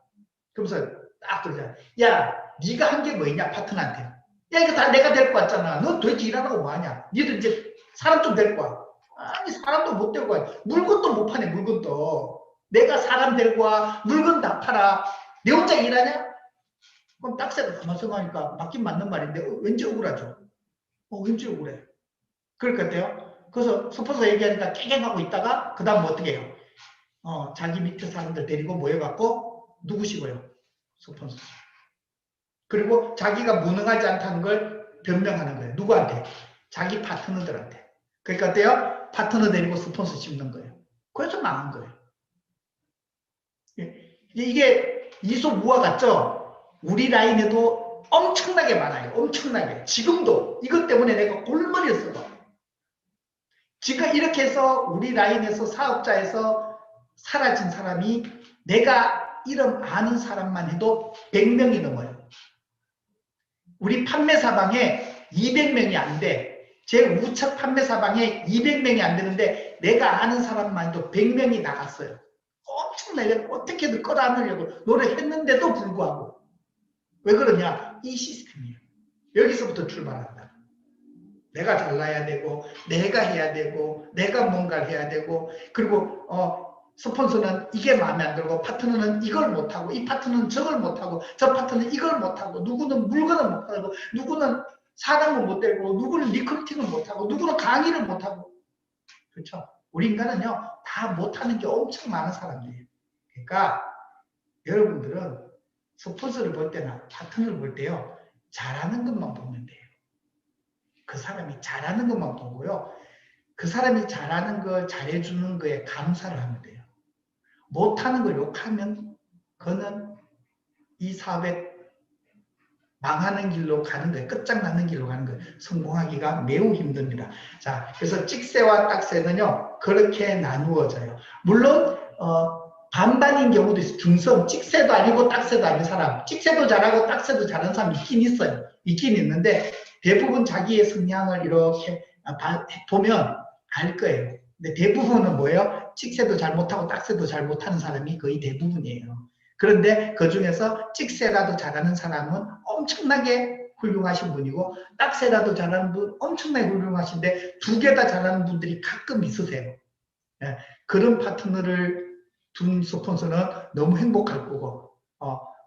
그러면서 딱 그러잖아. 야 네가 한 게 뭐냐 파트너한테. 야 이거 다 내가 데리고 왔잖아. 너 도대체 일하라고 뭐하냐. 니들 이제 사람 좀 데리고 와. 아니 사람도 못 데리고 와. 물건도 못 파네 물건도. 내가 사람 데리고 와. 물건 다 팔아. 내 혼자 일하냐? 그럼 딱새가 가만 생각하니까 맞긴 맞는 말인데 왠지 억울하죠. 왠지 억울해. 그럴 것 같아요. 그래서 스폰서 얘기하니까 깨갱하고 있다가 그 다음 어떻게 해요? 자기 밑에 사람들 데리고 모여갖고 누구시고요? 스폰서. 그리고 자기가 무능하지 않다는 걸 변명하는 거예요. 누구한테? 자기 파트너들한테. 그러니까 어때요? 파트너 데리고 스폰서 씹는 거예요. 그래서 망한 거예요. 이게 이소무화 같죠? 우리 라인에도 엄청나게 많아요. 엄청나게. 지금도 이것 때문에 내가 골머리를 써요. 지금 이렇게 해서 우리 라인에서 사업자에서 사라진 사람이 내가 이름 아는 사람만 해도 100명이 넘어요. 우리 판매사방에 200명이 안 돼. 제 우측 판매사방에 200명이 안 되는데 내가 아는 사람만 해도 100명이 나갔어요. 엄청나게 어떻게든 끌어안으려고 노력했는데도 불구하고. 왜 그러냐? 이 시스템이에요. 여기서부터 출발한다. 내가 잘나야 되고 내가 해야 되고 내가 뭔가를 해야 되고 그리고 스폰서는 이게 마음에 안 들고 파트너는 이걸 못하고 이 파트너는 저걸 못하고 저 파트너는 이걸 못하고 누구는 물건을 못하고 누구는 사람을 못 데리고 누구는 리크루팅을 못하고 누구는 강의를 못하고 그렇죠? 우리 인간은요 다 못하는 게 엄청 많은 사람들이에요. 그러니까 여러분들은 스폰서를 볼 때나 파트너를 볼 때요 잘하는 것만 보면 돼요. 그 사람이 잘하는 것만 보고요 그 사람이 잘하는 걸 잘해주는 거에 감사를 하면 돼요. 못하는 걸 욕하면 그거는 이 사업에 망하는 길로 가는 거예요. 끝장나는 길로 가는 거예요. 성공하기가 매우 힘듭니다. 자, 그래서 찍새와 딱새는요, 그렇게 나누어져요. 물론, 반반인 경우도 있어요. 중성, 찍새도 아니고 딱새도 아닌 사람. 찍새도 잘하고 딱새도 잘하는 사람이 있긴 있어요. 있긴 있는데, 대부분 자기의 성향을 이렇게 보면 알 거예요. 근데 대부분은 뭐예요? 찍새도 잘 못하고 딱새도 잘 못하는 사람이 거의 대부분이에요. 그런데 그 중에서 찍새라도 잘하는 사람은 엄청나게 훌륭하신 분이고 딱새라도 잘하는 분 엄청나게 훌륭하신데 두 개 다 잘하는 분들이 가끔 있으세요. 예, 그런 파트너를 둔 스폰서는 너무 행복할 거고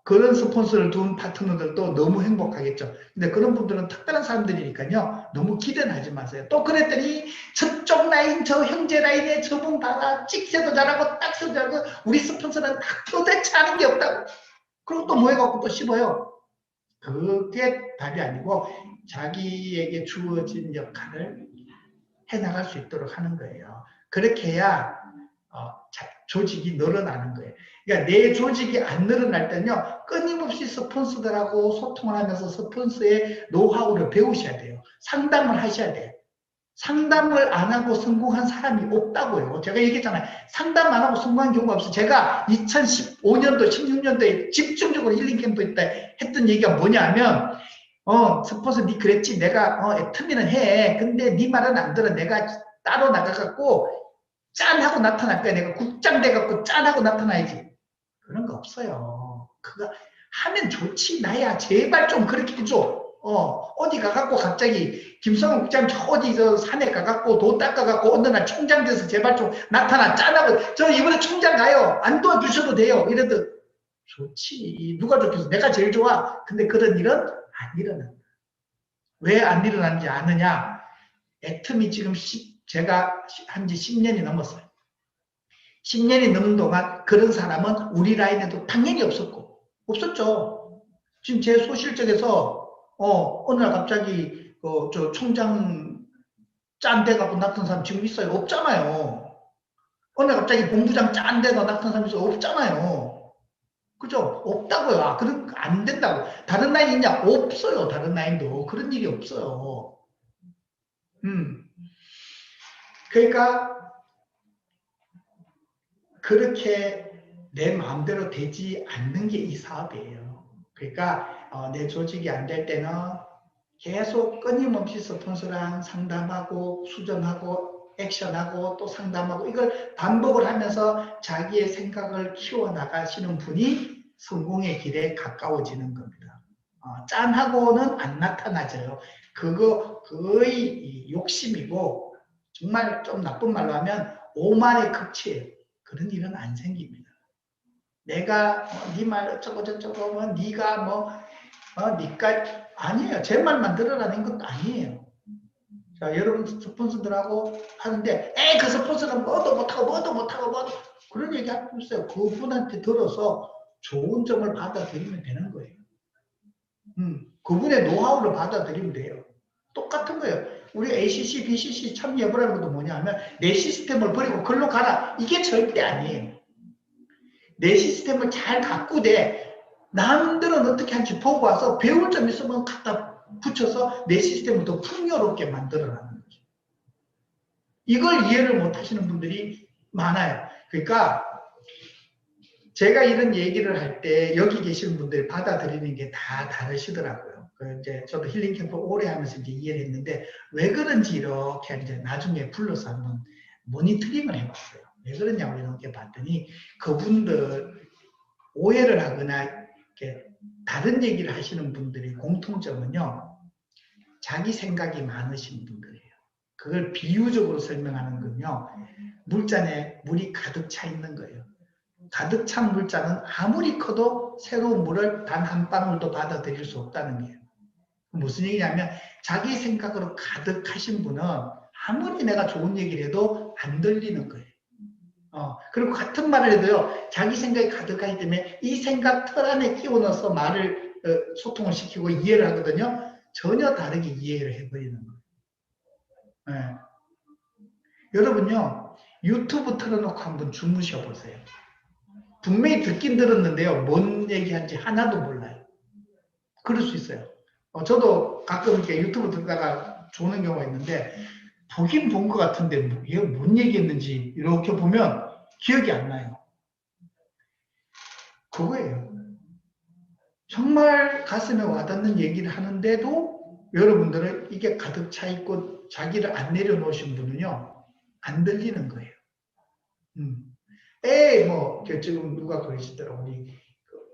그런 스폰서를 둔 파트너들도 너무 행복하겠죠. 근데 그런 분들은 특별한 사람들이니까요. 너무 기대는 하지 마세요. 또 그랬더니 저쪽 라인, 저 형제 라인에 저분 봐라. 찍새도 잘하고 딱새도 잘하고 우리 스폰서는 도대체 아는 게 없다고. 그리고 또 뭐 해갖고 또 씹어요. 그게 답이 아니고 자기에게 주어진 역할을 해나갈 수 있도록 하는 거예요. 그렇게 해야 조직이 늘어나는 거예요. 그러니까 내 조직이 안 늘어날 때는요, 끊임없이 스폰서들하고 소통을 하면서 스폰서의 노하우를 배우셔야 돼요. 상담을 하셔야 돼요. 상담을 안 하고 성공한 사람이 없다고요. 제가 얘기했잖아요. 상담 안 하고 성공한 경우가 없어요. 제가 2015년도, 16년도에 집중적으로 힐링 캠프 때 했던 얘기가 뭐냐면, 스폰서 니 그랬지. 내가, 애터미는 해. 근데 니 말은 안 들어. 내가 따로 나가갖고, 짠하고 나타날 거야. 내가 국장 돼갖고 짠하고 나타나야지. 그런 거 없어요. 그거 하면 좋지. 나야 제발 좀 그렇게 해줘. 어디 가갖고 갑자기 김성훈 국장 저 어디 저 산에 가갖고 도 닦아갖고 어느 날 총장 돼서 제발 좀 나타나. 짠하고 저 이번에 총장 가요. 안 도와주셔도 돼요. 이래도 좋지. 누가 좋겠어. 내가 제일 좋아. 근데 그런 일은 안 일어난다. 왜 안 일어나는지 아느냐. 애터미 지금 제가 한 지 10년이 넘었어요. 10년이 넘는 동안 그런 사람은 우리 라인에도 당연히 없었죠. 지금 제 소실적에서 어느 날 갑자기 저 총장 짠 데가고 나타난 사람 지금 있어요? 없잖아요. 어느 날 갑자기 본부장 짠 데가 나타난 사람 있어요? 없잖아요. 그죠? 없다고요. 그런 안 된다고. 다른 라인 있냐? 없어요. 다른 라인도 그런 일이 없어요. 그러니까 그렇게 내 마음대로 되지 않는 게 이 사업이에요. 그러니까 내 조직이 안 될 때는 계속 끊임없이 스폰서랑 상담하고 수정하고 액션하고 또 상담하고 이걸 반복을 하면서 자기의 생각을 키워나가시는 분이 성공의 길에 가까워지는 겁니다. 짠하고는 안 나타나져요. 그거 거의 욕심이고 정말 좀 나쁜 말로 하면 오만의 극치예요. 그런 일은 안 생깁니다. 내가 네 말 어쩌고 저쩌고 뭐 네가 뭐 니까 아니에요. 제 말만 들으라는 것도 아니에요. 자, 여러분 스폰서들하고 하는데 그 스폰서는 뭐도 못하고 그런 얘기 할 수 있어요. 그분한테 들어서 좋은 점을 받아들이면 되는 거예요. 그분의 노하우를 받아들이면 돼요. 똑같은 거예요. 우리 ACC, BCC 참여해보라는 것도 뭐냐면 내 시스템을 버리고 글로 가라. 이게 절대 아니에요. 내 시스템을 잘 가꾸되 남들은 어떻게 하는지 보고 와서 배울 점 있으면 갖다 붙여서 내 시스템을 더 풍요롭게 만들어라는 거죠. 이걸 이해를 못 하시는 분들이 많아요. 그러니까 제가 이런 얘기를 할 때 여기 계시는 분들이 받아들이는 게 다 다르시더라고요. 이제 저도 힐링 캠프 오래 하면서 이제 이해를 했는데 왜 그런지 이렇게 이제 나중에 불러서 한번 모니터링을 해봤어요. 왜 그러냐고 이렇게 봤더니 그분들 오해를 하거나 이렇게 다른 얘기를 하시는 분들의 공통점은요. 자기 생각이 많으신 분들이에요. 그걸 비유적으로 설명하는 건요. 물잔에 물이 가득 차 있는 거예요. 가득 찬 물잔은 아무리 커도 새로운 물을 단 한 방울도 받아들일 수 없다는 거예요. 무슨 얘기냐면 자기 생각으로 가득하신 분은 아무리 내가 좋은 얘기를 해도 안 들리는 거예요. 그리고 같은 말을 해도요. 자기 생각이 가득하기 때문에 이 생각 틀 안에 끼워 넣어서 말을 소통을 시키고 이해를 하거든요. 전혀 다르게 이해를 해버리는 거예요. 여러분요, 유튜브 틀어놓고 한번 주무셔 보세요. 분명히 듣긴 들었는데요, 뭔 얘기하는지 하나도 몰라요. 그럴 수 있어요. 저도 가끔 이렇게 유튜브 듣다가 조는 경우가 있는데, 보긴 본 것 같은데, 얘가 뭔 얘기했는지 이렇게 보면 기억이 안 나요. 그거예요. 정말 가슴에 와닿는 얘기를 하는데도 여러분들은 이게 가득 차 있고 자기를 안 내려놓으신 분은요, 안 들리는 거예요. 지금 누가 그러시더라고. 우리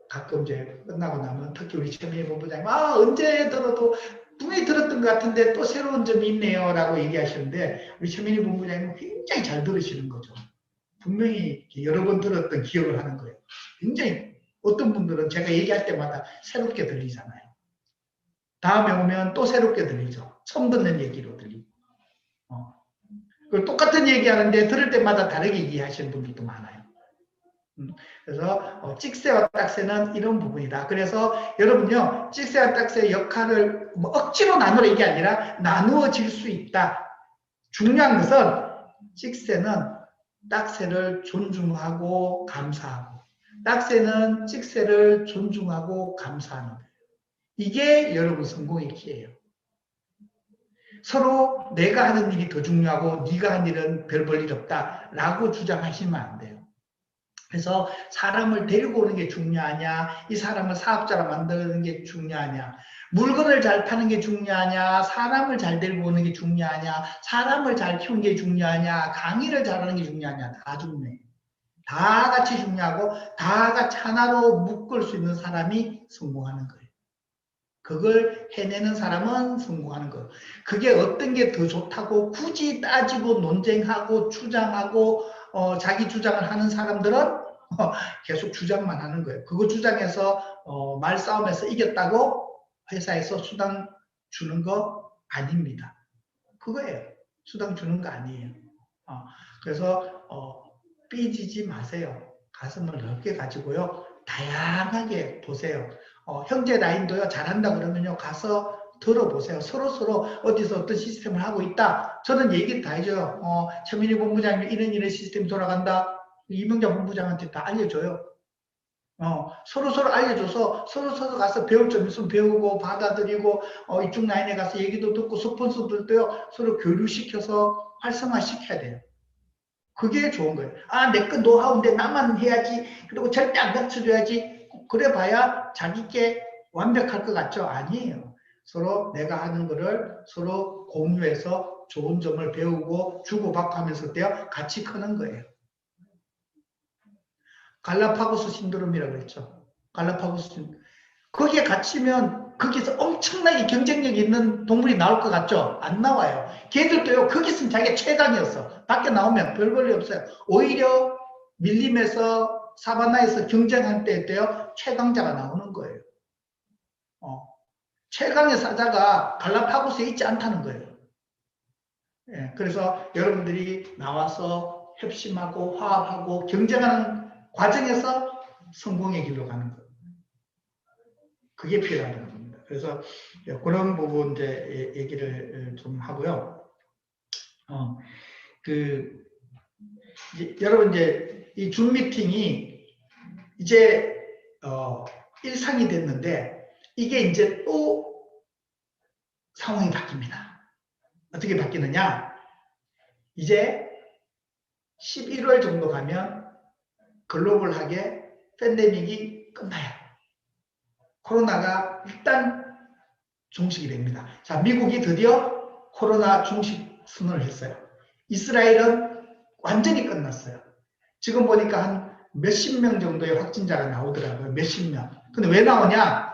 가끔 이제 끝나고 나면 특히 우리 최민희 본부장님, 언제 들어도 분명히 들었던 것 같은데 또 새로운 점이 있네요. 라고 얘기하시는데, 우리 최민희 본부장님은 굉장히 잘 들으시는 거죠. 분명히 여러 번 들었던 기억을 하는 거예요. 굉장히 어떤 분들은 제가 얘기할 때마다 새롭게 들리잖아요. 다음에 오면 또 새롭게 들리죠. 처음 듣는 얘기로 들리고. 똑같은 얘기하는데 들을 때마다 다르게 얘기하시는 분들도 많아요. 그래서 찍새와 딱새는 이런 부분이다. 그래서 여러분요, 찍새와 딱새의 역할을 억지로 나누라 이게 아니라 나누어질 수 있다. 중요한 것은 찍새는 딱새를 존중하고 감사하고, 딱새는 찍새를 존중하고 감사하는 거예요. 이게 여러분 성공의 키예요. 서로 내가 하는 일이 더 중요하고 네가 한 일은 별 볼 일 없다라고 주장하시면 안 돼요. 그래서 사람을 데리고 오는 게 중요하냐, 이 사람을 사업자로 만드는 게 중요하냐, 물건을 잘 파는 게 중요하냐, 사람을 잘 데리고 오는 게 중요하냐, 사람을 잘 키우는 게 중요하냐, 강의를 잘하는 게 중요하냐, 다 중요해요. 다 같이 중요하고 다 같이 하나로 묶을 수 있는 사람이 성공하는 거예요. 그걸 해내는 사람은 성공하는 거예요. 그게 어떤 게 더 좋다고 굳이 따지고 논쟁하고 주장하고 자기 주장을 하는 사람들은 계속 주장만 하는 거예요. 그거 주장해서 말싸움에서 이겼다고 회사에서 수당 주는 거 아닙니다. 그거예요. 수당 주는 거 아니에요. 그래서 삐지지 마세요. 가슴을 넓게 가지고요. 다양하게 보세요. 형제 라인도요, 잘한다 그러면요, 가서 들어보세요. 서로 어디서 어떤 시스템을 하고 있다. 저는 얘기를 다 해줘요. 최민희 본부장님 이런 시스템이 돌아간다. 이명자 본부장한테 다 알려줘요. 서로 알려줘서 서로 가서 배울 점 있으면 배우고 받아들이고 이쪽 라인에 가서 얘기도 듣고 스폰서들도요, 서로 교류시켜서 활성화시켜야 돼요. 그게 좋은 거예요. 내 거 노하우인데 나만 해야지. 그리고 절대 안 가르쳐줘야지. 그래 봐야 자기께 완벽할 것 같죠? 아니에요. 서로 내가 하는 거를 서로 공유해서 좋은 점을 배우고 주고받고 하면서 같이 크는 거예요. 갈라파고스 신드롬이라고 했죠. 갈라파고스 신드롬. 거기에 갇히면 거기서 엄청나게 경쟁력 있는 동물이 나올 것 같죠? 안 나와요. 걔들도요, 거기 있으면 자기가 최강이었어. 밖에 나오면 별 볼일 없어요. 오히려 밀림에서 사바나에서 경쟁할 때요, 최강자가 나오는 거예요. 최강의 사자가 갈라파고스에 있지 않다는 거예요. 예, 그래서 여러분들이 나와서 협심하고 화합하고 경쟁하는 과정에서 성공의 길로 가는 거예요. 그게 필요하다는 겁니다. 그래서 그런 부분 이제 얘기를 좀 하고요. 여러분 이제 이 줌 미팅이 이제 일상이 됐는데 이게 이제 또 상황이 바뀝니다. 어떻게 바뀌느냐? 이제 11월 정도 가면 글로벌하게 팬데믹이 끝나요. 코로나가 일단 종식이 됩니다. 자, 미국이 드디어 코로나 종식 선언을 했어요. 이스라엘은 완전히 끝났어요. 지금 보니까 한 몇십 명 정도의 확진자가 나오더라고요. 몇십 명. 근데 왜 나오냐?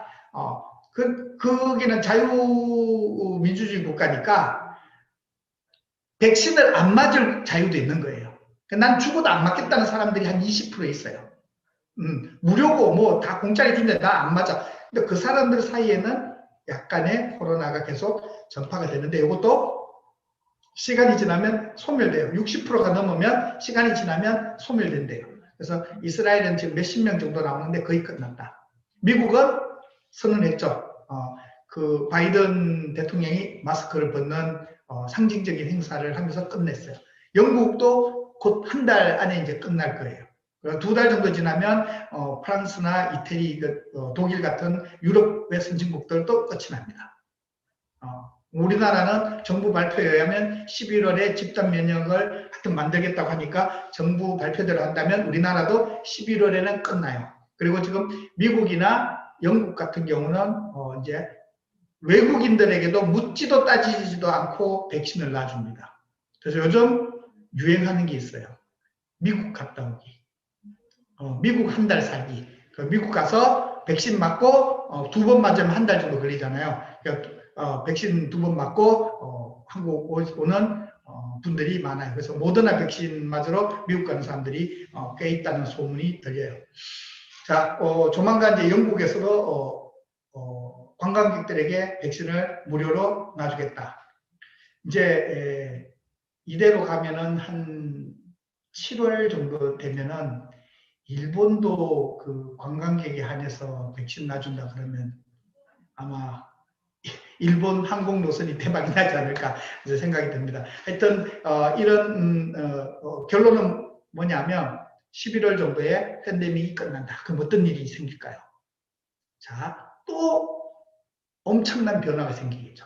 거기는 자유민주주의 국가니까 백신을 안 맞을 자유도 있는 거예요. 난 죽어도 안 맞겠다는 사람들이 한 20% 있어요. 무료고 뭐 다 공짜로 준대. 나 안 맞아. 근데 그 사람들 사이에는 약간의 코로나가 계속 전파가 되는데 이것도 시간이 지나면 소멸돼요. 60%가 넘으면 시간이 지나면 소멸된대요. 그래서 이스라엘은 지금 몇십 명 정도 나오는데 거의 끝났다. 미국은 선언했죠. 그 바이든 대통령이 마스크를 벗는 상징적인 행사를 하면서 끝냈어요. 영국도 곧 한 달 안에 이제 끝날 거예요. 2달 정도 지나면 프랑스나 이태리, 독일 같은 유럽의 선진국들도 끝이 납니다. 우리나라는 정부 발표에 의하면 11월에 집단 면역을 하여튼 만들겠다고 하니까 정부 발표대로 한다면 우리나라도 11월에는 끝나요. 그리고 지금 미국이나 영국 같은 경우는 이제 외국인들에게도 묻지도 따지지도 않고 백신을 놔줍니다. 그래서 요즘 유행하는 게 있어요. 미국 갔다 오기. 미국 한 달 살기. 미국 가서 백신 맞고 2번 맞으면 한 달 정도 걸리잖아요. 그러니까 백신 2번 맞고 한국 오는 분들이 많아요. 그래서 모더나 백신 맞으러 미국 가는 사람들이 꽤 있다는 소문이 들려요. 자, 조만간 이제 영국에서도 관광객들에게 백신을 무료로 놔주겠다. 이제 이대로 가면은 한 7월 정도 되면은 일본도 그 관광객에 한해서 백신 놔준다 그러면 아마 일본 항공 노선이 대박이 나지 않을까 생각이 듭니다. 하여튼 이런 결론은 뭐냐면 11월 정도에 팬데믹이 끝난다. 그럼 어떤 일이 생길까요? 자, 또 엄청난 변화가 생기겠죠.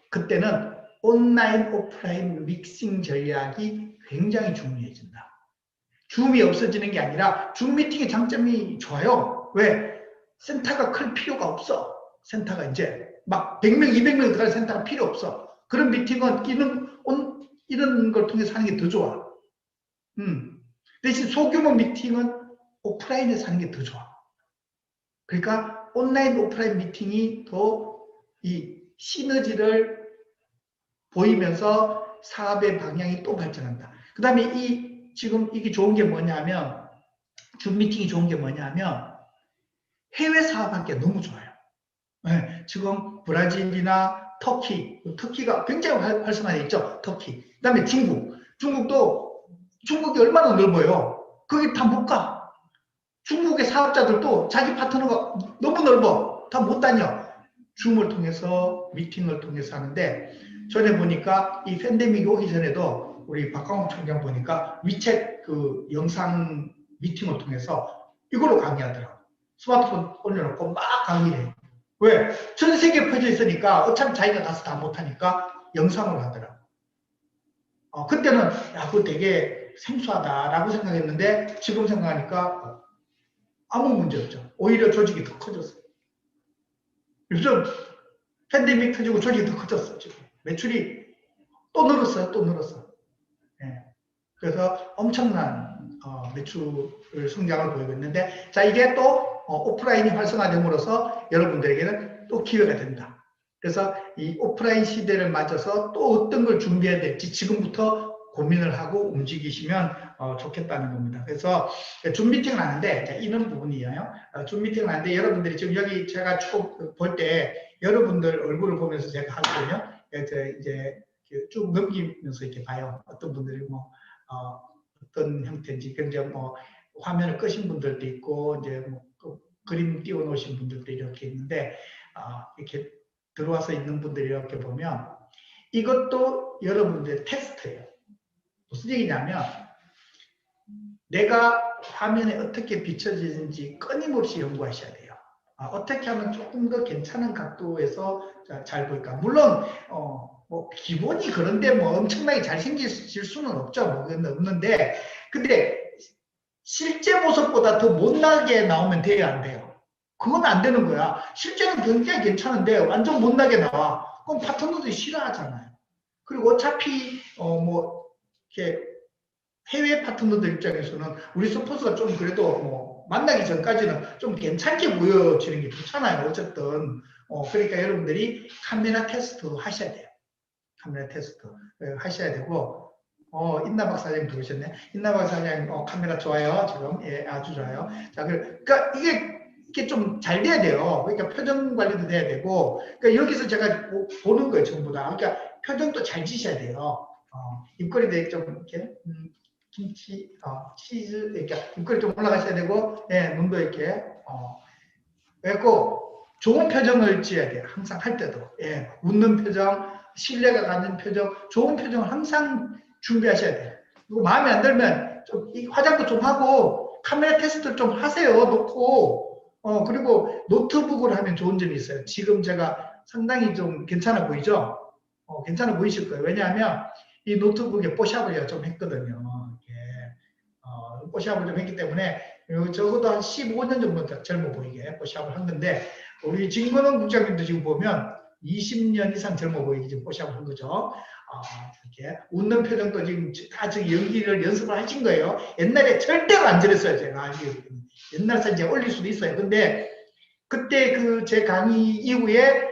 그때는 온라인, 오프라인 믹싱 전략이 굉장히 중요해진다. 줌이 없어지는 게 아니라 줌 미팅의 장점이 좋아요. 왜? 센터가 클 필요가 없어. 센터가 이제 막 100명, 200명 들어갈 센터가 필요 없어. 그런 미팅은 이런 걸 통해서 하는 게 더 좋아. 대신 소규모 미팅은 오프라인에서 하는 게 더 좋아. 그러니까 온라인, 오프라인 미팅이 더 이 시너지를 보이면서 사업의 방향이 또 발전한다. 그 다음에 지금 이게 좋은 게 뭐냐면, 줌 미팅이 좋은 게 뭐냐면, 해외 사업하기가 너무 좋아요. 네, 지금 브라질이나 터키가 굉장히 활성화되어 있죠. 터키. 그 다음에 중국이 얼마나 넓어요. 거기 다 못 가. 중국의 사업자들도 자기 파트너가 너무 넓어. 다 못 다녀. 줌을 통해서, 미팅을 통해서 하는데, 전에 보니까 이 팬데믹이 오기 전에도 우리 박광욱 총장 보니까 위챗 그 영상 미팅을 통해서 이걸로 강의하더라고. 스마트폰 올려놓고 막 강의해. 왜? 전 세계에 퍼져 있으니까 어차피 자기가 가서 다 못하니까 영상으로 하더라고. 그때는 야, 그거 되게 생소하다라고 생각했는데 지금 생각하니까 아무 문제 없죠. 오히려 조직이 더 커졌어요. 요즘 팬데믹 터지고 조직이 더 커졌어. 지금 매출이 또 늘었어요. 또 늘었어. 예. 그래서 엄청난 매출 성장을 보이고 있는데, 자, 이게 또 오프라인이 활성화됨으로써 여러분들에게는 또 기회가 된다. 그래서 이 오프라인 시대를 맞아서 또 어떤 걸 준비해야 될지 지금부터 고민을 하고 움직이시면 좋겠다는 겁니다. 그래서 줌 미팅을 하는데 이런 부분이에요. 줌 미팅을 하는데 여러분들이 지금 여기 제가 쭉 볼 때 여러분들 얼굴을 보면서 제가 하거든요. 이제 쭉 넘기면서 이렇게 봐요. 어떤 분들이 뭐 어떤 형태인지, 근데 뭐 화면을 끄신 분들도 있고 이제 뭐 그림 띄워놓으신 분들도 이렇게 있는데 이렇게 들어와서 있는 분들이 이렇게 보면 이것도 여러분들의 테스트예요. 무슨 얘기냐면 내가 화면에 어떻게 비춰지는지 끊임없이 연구하셔야 돼요. 어떻게 하면 조금 더 괜찮은 각도에서 잘 보일까. 물론 뭐 기본이 그런데 뭐 엄청나게 잘생길 수는 없죠. 뭐 그건 없는데, 근데 실제 모습보다 더 못나게 나오면 돼야 안 돼요. 그건 안 되는 거야. 실제는 굉장히 괜찮은데 완전 못나게 나와. 그럼 파트너들이 싫어하잖아요. 그리고 어차피 뭐 이렇게 해외 파트너들 입장에서는 우리 서포스가 좀 그래도 뭐 만나기 전까지는 좀 괜찮게 보여지는 게 좋잖아요. 어쨌든 그러니까 여러분들이 카메라 테스트 하셔야 돼요. 카메라 테스트 하셔야 되고, 인나박 사장님 들어오셨네. 인나박 사장님 카메라 좋아요. 지금 예, 아주 좋아요. 자, 그러니까 이게 좀 잘 돼야 돼요. 그러니까 표정 관리도 돼야 되고, 그러니까 여기서 제가 보는 거예요, 전부 다. 그러니까 표정도 잘 지셔야 돼요. 입꼬리도 좀 이렇게 김치, 치즈 이렇게 입꼬리 좀 올라가셔야 되고, 예, 눈도 이렇게 그래고 좋은 표정을 지어야 돼요. 항상 할 때도. 예, 웃는 표정, 신뢰가 가는 표정, 좋은 표정을 항상 준비하셔야 돼요. 그리고 마음에 안 들면 좀 화장도 좀 하고 카메라 테스트를 좀 하세요. 놓고 그리고 노트북을 하면 좋은 점이 있어요. 지금 제가 상당히 좀 괜찮아 보이죠? 괜찮아 보이실 거예요. 왜냐하면 이 노트북에 뽀샵을 제가 좀 했거든요. 뽀샵을 좀 했기 때문에 적어도 한 15년 정도 젊어 보이게 뽀샵을 한 건데 우리 진건원 국장님도 지금 보면 20년 이상 젊어 보이게 지금 뽀샵을 한 거죠. 이렇게 웃는 표정도 지금 다 지금 연기를 연습을 하신 거예요. 옛날에 절대로 안 저랬어요. 제가 옛날 사진 제가 올릴 수도 있어요. 근데 그때 그 제 강의 이후에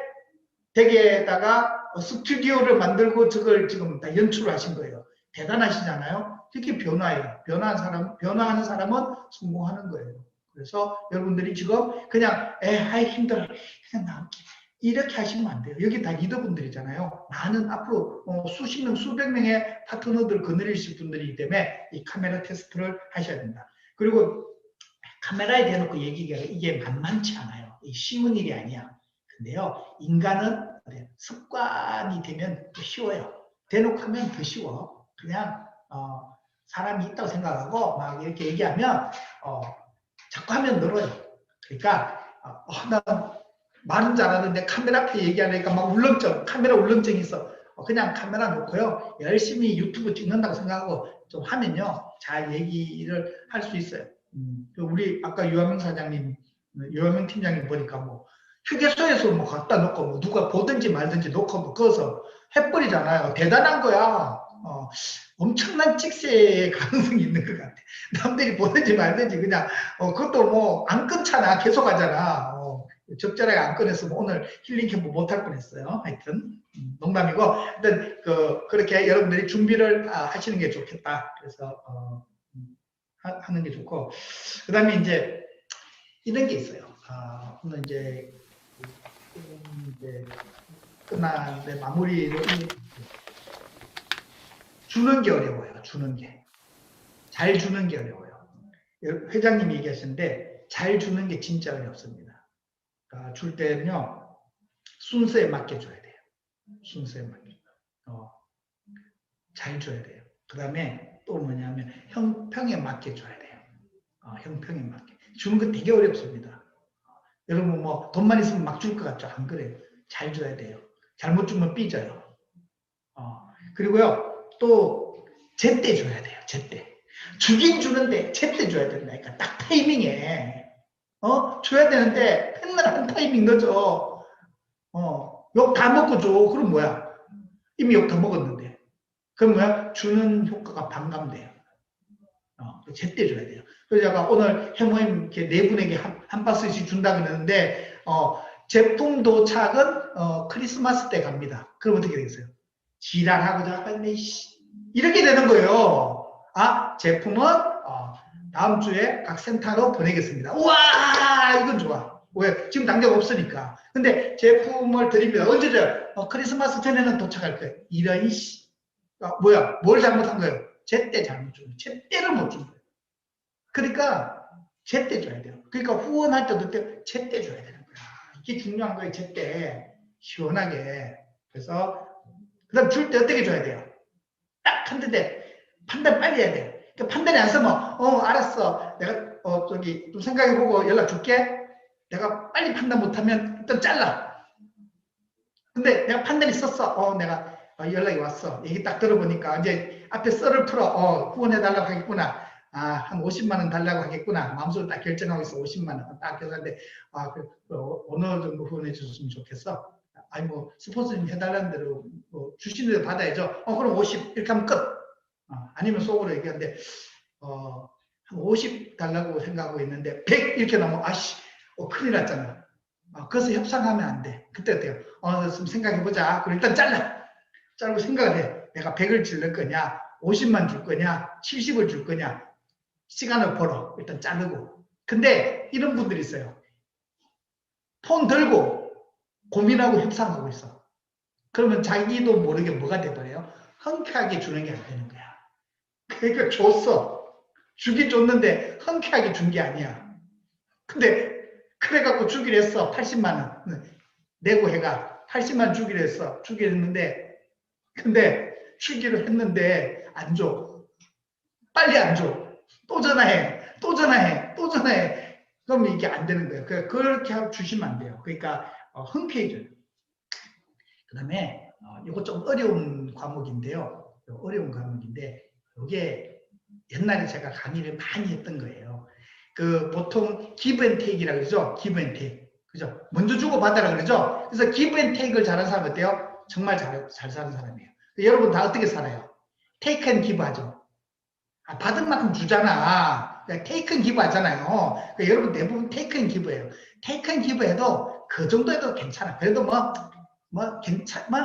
댁에다가 스튜디오를 만들고 저걸 지금 다 연출을 하신 거예요. 대단하시잖아요. 특히 변화예요. 변화하는 사람은 성공하는 거예요. 그래서 여러분들이 지금 그냥 하이 힘들어. 그냥 남기. 이렇게 하시면 안 돼요. 여기 다 리더분들이잖아요. 많은 앞으로 수십 명, 수백 명의 파트너들 거느리실 분들이기 때문에 이 카메라 테스트를 하셔야 된다. 그리고 카메라에 대놓고 얘기가 이게 만만치 않아요. 쉬운 일이 아니야. 근데요, 인간은 습관이 되면 더 쉬워요. 대놓고 하면 더 쉬워. 그냥 사람이 있다고 생각하고 막 이렇게 얘기하면 자꾸 하면 늘어요. 그러니까 나 말은 잘하는데 카메라 앞에 얘기하니까 막 카메라 울렁증이 있어. 그냥 카메라 놓고요. 열심히 유튜브 찍는다고 생각하고 좀 하면요. 잘 얘기를 할 수 있어요. 우리 아까 유한명 사장님, 유한명 팀장님 보니까 뭐 휴게소에서 뭐 갖다 놓고 뭐 누가 보든지 말든지 놓고 뭐 그어서 해버리잖아요. 대단한 거야. 엄청난 찍새의 가능성이 있는 것 같아. 남들이 보든지 말든지 그냥 그것도 뭐 안 끊잖아. 계속 하잖아. 적절하게 안 끊었으면 오늘 힐링 캠프 못할 뻔했어요. 하여튼 농담이고 하여튼 그렇게 여러분들이 준비를 하시는 게 좋겠다. 그래서 하는 게 좋고 그 다음에 이제 이런 게 있어요. 오늘 이제 끝나는데 마무리를 주는 게 어려워요. 주는 게. 잘 주는 게 어려워요. 회장님이 얘기하시는데 잘 주는 게 진짜 어렵습니다. 그러니까 줄 때는요. 순서에 맞게 줘야 돼요. 순서에 맞게. 잘 줘야 돼요. 그 다음에 또 뭐냐면 형평에 맞게 줘야 돼요. 형평에 맞게. 주는 거 되게 어렵습니다. 여러분 뭐 돈만 있으면 막 줄 것 같죠? 안 그래요. 잘 줘야 돼요. 잘못 주면 삐져요. 그리고요. 또 제때 줘야 돼요. 제때. 주긴 주는데 제때 줘야 된다. 그러니까 딱 타이밍에 줘야 되는데 맨날 한 타이밍 늦어. 욕 다 먹고 줘. 그럼 뭐야? 이미 욕 다 먹었는데. 그럼 뭐야? 주는 효과가 반감돼요. 제때 줘야 돼요. 그래서 제가 오늘 해모임 이렇게 네 분에게 한 박스씩 준다 그러는데 제품 도착은 크리스마스 때 갑니다. 그럼 어떻게 되겠어요? 지랄하고 자빠네 이렇게 되는 거예요. 제품은 다음 주에 각 센터로 보내겠습니다. 우와 이건 좋아. 왜? 지금 당장 없으니까. 근데 제품을 드립니다. 언제 줘요? 크리스마스 전에는 도착할 거예요. 이런 뭐야? 뭘 잘못한 거예요? 제때 잘못 준 거예요. 제때를 못 준 거예요. 그러니까 제때 줘야 돼요. 그러니까 후원할 때도 제때 줘야 되는 거야. 이게 중요한 거예요. 제때 시원하게. 그래서 그다음 줄 때 어떻게 줘야 돼요? 딱 한데 판단 빨리 해야 돼요. 그러니까 판단이 안 서면 알았어. 내가 좀 생각해보고 연락 줄게. 내가 빨리 판단 못하면 일단 잘라. 근데 내가 판단이 썼어. 내가 연락이 왔어. 얘기 딱 들어보니까 이제 앞에 썰을 풀어. 후원해달라고 하겠구나. 한 50만 원 달라고 하겠구나. 마음속으로 딱 결정하고 있어. 50만 원. 딱 계산하는데 어느 정도 후원해 줬으면 좋겠어. 아니 뭐 스폰서님 해달라는 대로 주시는 대로 받아야죠. 그럼 50 이렇게 하면 끝. 아니면 속으로 얘기하는데 한 50 달라고 생각하고 있는데 100 이렇게 나오면 큰일 났잖아. 그래서 협상하면 안 돼. 그때 어때요? 생각해보자. 그럼 일단 자르고 생각을 해. 내가 100을 줄 거냐 50만 줄 거냐 70을 줄 거냐 시간을 벌어. 일단 자르고. 근데 이런 분들이 있어요. 폰 들고 고민하고 협상하고 있어. 그러면 자기도 모르게 뭐가 돼버려요? 흔쾌하게 주는 게 안 되는 거야. 그러니까 줬어. 주긴 줬는데 흔쾌하게 준 게 아니야. 근데 그래갖고 주기로 했어. 80만 원 내고 해가 80만 주기로 했어. 주기로 했는데 근데 주기로 했는데 안 줘. 빨리 안 줘. 또 전화해. 또 전화해. 또 전화해. 그러면 이게 안 되는 거예요. 그렇게 하고 주시면 안 돼요. 그러니까 흔쾌해져요. 그 다음에 이거 좀 어려운 과목인데요. 어려운 과목인데 이게 옛날에 제가 강의를 많이 했던 거예요. 그 보통 give and take이라 그러죠. give and take. 그죠? 먼저 주고 받아라 그러죠. 그래서 give and take를 잘하는 사람 어때요? 정말 잘 사는 사람이에요. 여러분 다 어떻게 살아요? take and give 하죠. 받은 만큼 주잖아. take and give 하잖아요. 여러분 대부분 take and give예요. take and give 해도 그 정도 해도 괜찮아. 그래도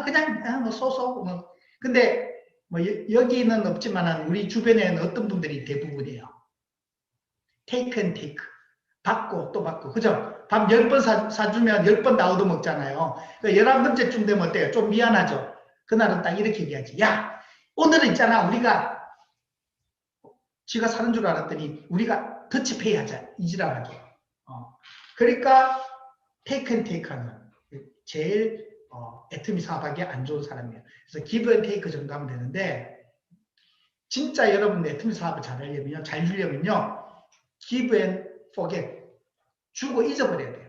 그냥 쏘쏘 근데 여기는 없지만 우리 주변에는 어떤 분들이 대부분이에요. take and take. 받고 또 받고. 그죠? 밥 10번 사주면 10번 다 얻어먹잖아요. 11번째쯤 되면 어때요? 좀 미안하죠? 그날은 딱 이렇게 얘기하지. 야, 오늘은 있잖아. 우리가 지가 사는 줄 알았더니 우리가 더치페이 하자. 이지랄하게. 그러니까 take and take 하는 제일 애터미 사업하기에 안 좋은 사람이에요. 그래서 give and take 정도 하면 되는데 진짜 여러분 애터미 사업을 잘하려면요. 잘 주려면요. give and forget. 주고 잊어버려야 돼요.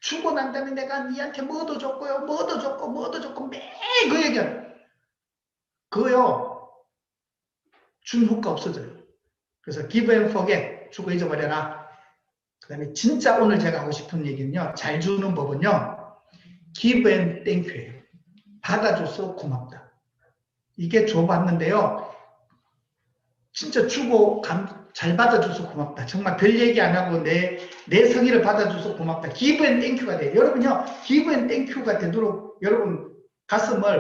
주고 난 다음에 내가 니한테 뭐도 줬고요. 뭐도 줬고 매일 그 얘기하는 그거요. 준 효과 없어져요. 그래서 give and forget. 주고 잊어버려라. 그 다음에 진짜 오늘 제가 하고 싶은 얘기는요. 잘 주는 법은요. give and thank you예요. 받아줘서 고맙다. 이게 줘봤는데요. 진짜 주고 잘 받아줘서 고맙다. 정말 별 얘기 안 하고 내 성의를 받아줘서 고맙다. give and thank you가 돼요. 여러분요. give and thank you가 되도록 여러분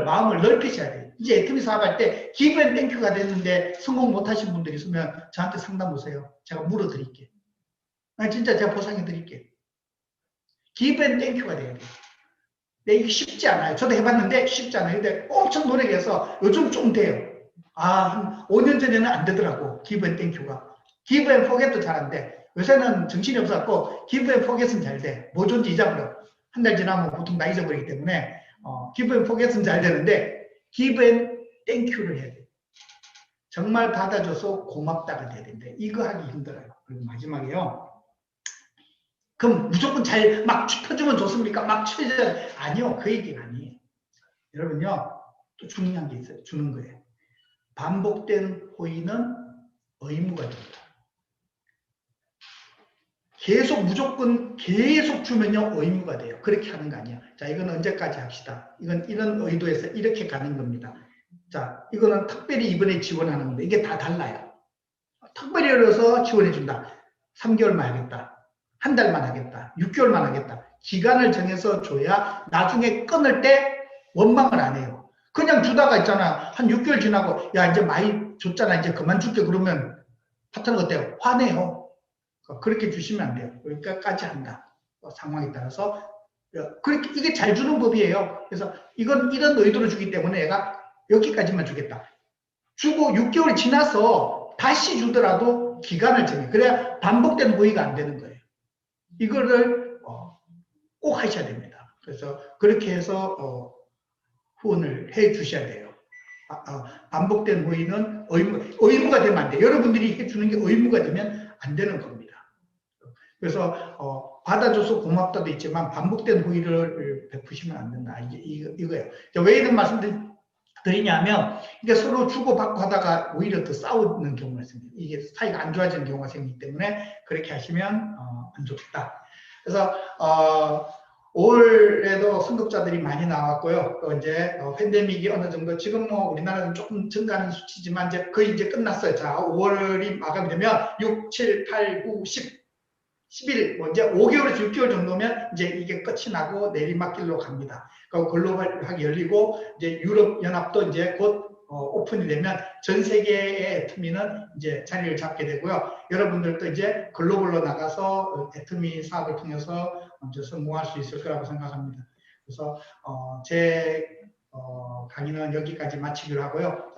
마음을 넓히셔야 돼요. 이제 애터미 사업할 때 give and thank you가 됐는데 성공 못하신 분들이 있으면 저한테 상담 오세요. 제가 물어드릴게요. 진짜 제가 보상해 드릴게요. give and thank you가 돼야 돼요. 이게 쉽지 않아요. 저도 해봤는데 쉽지 않아요. 근데 엄청 노력해서 요즘 좀 돼요. 한 5년 전에는 안 되더라고. give and thank you가. give and forget도 잘 안 돼. 요새는 정신이 없어갖고 give and forget은 잘 돼. 뭐 좋은지 잊어버려. 한 달 지나면 보통 다 잊어버리기 때문에 give and forget은 잘 되는데 give and thank you를 해야 돼. 정말 받아줘서 고맙다가 돼야 되는데 이거 하기 힘들어요. 그리고 마지막에요. 그럼 무조건 잘 막 펴주면 좋습니까? 막 쳐줘야 아니요. 그 얘기가 아니에요. 여러분요. 또 중요한 게 있어요. 주는 거예요. 반복된 호의는 의무가 됩니다. 무조건 계속 주면요. 의무가 돼요. 그렇게 하는 거 아니에요. 자, 이건 언제까지 합시다. 이건 이런 의도에서 이렇게 가는 겁니다. 자, 이거는 특별히 이번에 지원하는 건데 이게 다 달라요. 특별히 열어서 지원해 준다. 3개월만 하겠다. 한 달만 하겠다. 6개월만 하겠다. 기간을 정해서 줘야 나중에 끊을 때 원망을 안 해요. 그냥 주다가 있잖아. 한 6개월 지나고 야 이제 많이 줬잖아. 이제 그만 줄게 그러면 파트너가 어때요? 화내요. 그렇게 주시면 안 돼요. 여기까지 한다. 상황에 따라서 그렇게 이게 잘 주는 법이에요. 그래서 이건 이런 의도로 주기 때문에 얘가 여기까지만 주겠다. 주고 6개월이 지나서 다시 주더라도 기간을 정해. 그래야 반복된 호의가 안 되는 거예요. 이거를 꼭 하셔야 됩니다. 그래서 그렇게 해서 후원을 해 주셔야 돼요. 반복된 호의는 의무가 되면 안 돼요. 여러분들이 해주는 게 의무가 되면 안 되는 겁니다. 그래서 받아줘서 고맙다도 있지만 반복된 호의를 베푸시면 안 된다. 이거예요. 왜 이런 말씀을 드리냐면 이게 서로 주고받고 하다가 오히려 더 싸우는 경우가 있습니다. 이게 사이가 안 좋아지는 경우가 생기기 때문에 그렇게 하시면 안 좋겠다. 그래서 올해도 승급자들이 많이 나왔고요. 또 이제 팬데믹이 어느 정도 지금 우리나라는 조금 증가하는 수치지만 이제 거의 이제 끝났어요. 자, 5월이 마감이 되면 6, 7, 8, 9, 10, 11, 이제 5개월에서 6개월 정도면 이제 이게 끝이 나고 내리막길로 갑니다. 글로벌하게 열리고 이제 유럽 연합도 이제 곧 오픈이 되면 전 세계의 애터미는 이제 자리를 잡게 되고요. 여러분들도 이제 글로벌로 나가서 애터미 사업을 통해서 먼저 성공할 수 있을 거라고 생각합니다. 그래서 제 강의는 여기까지 마치기로 하고요.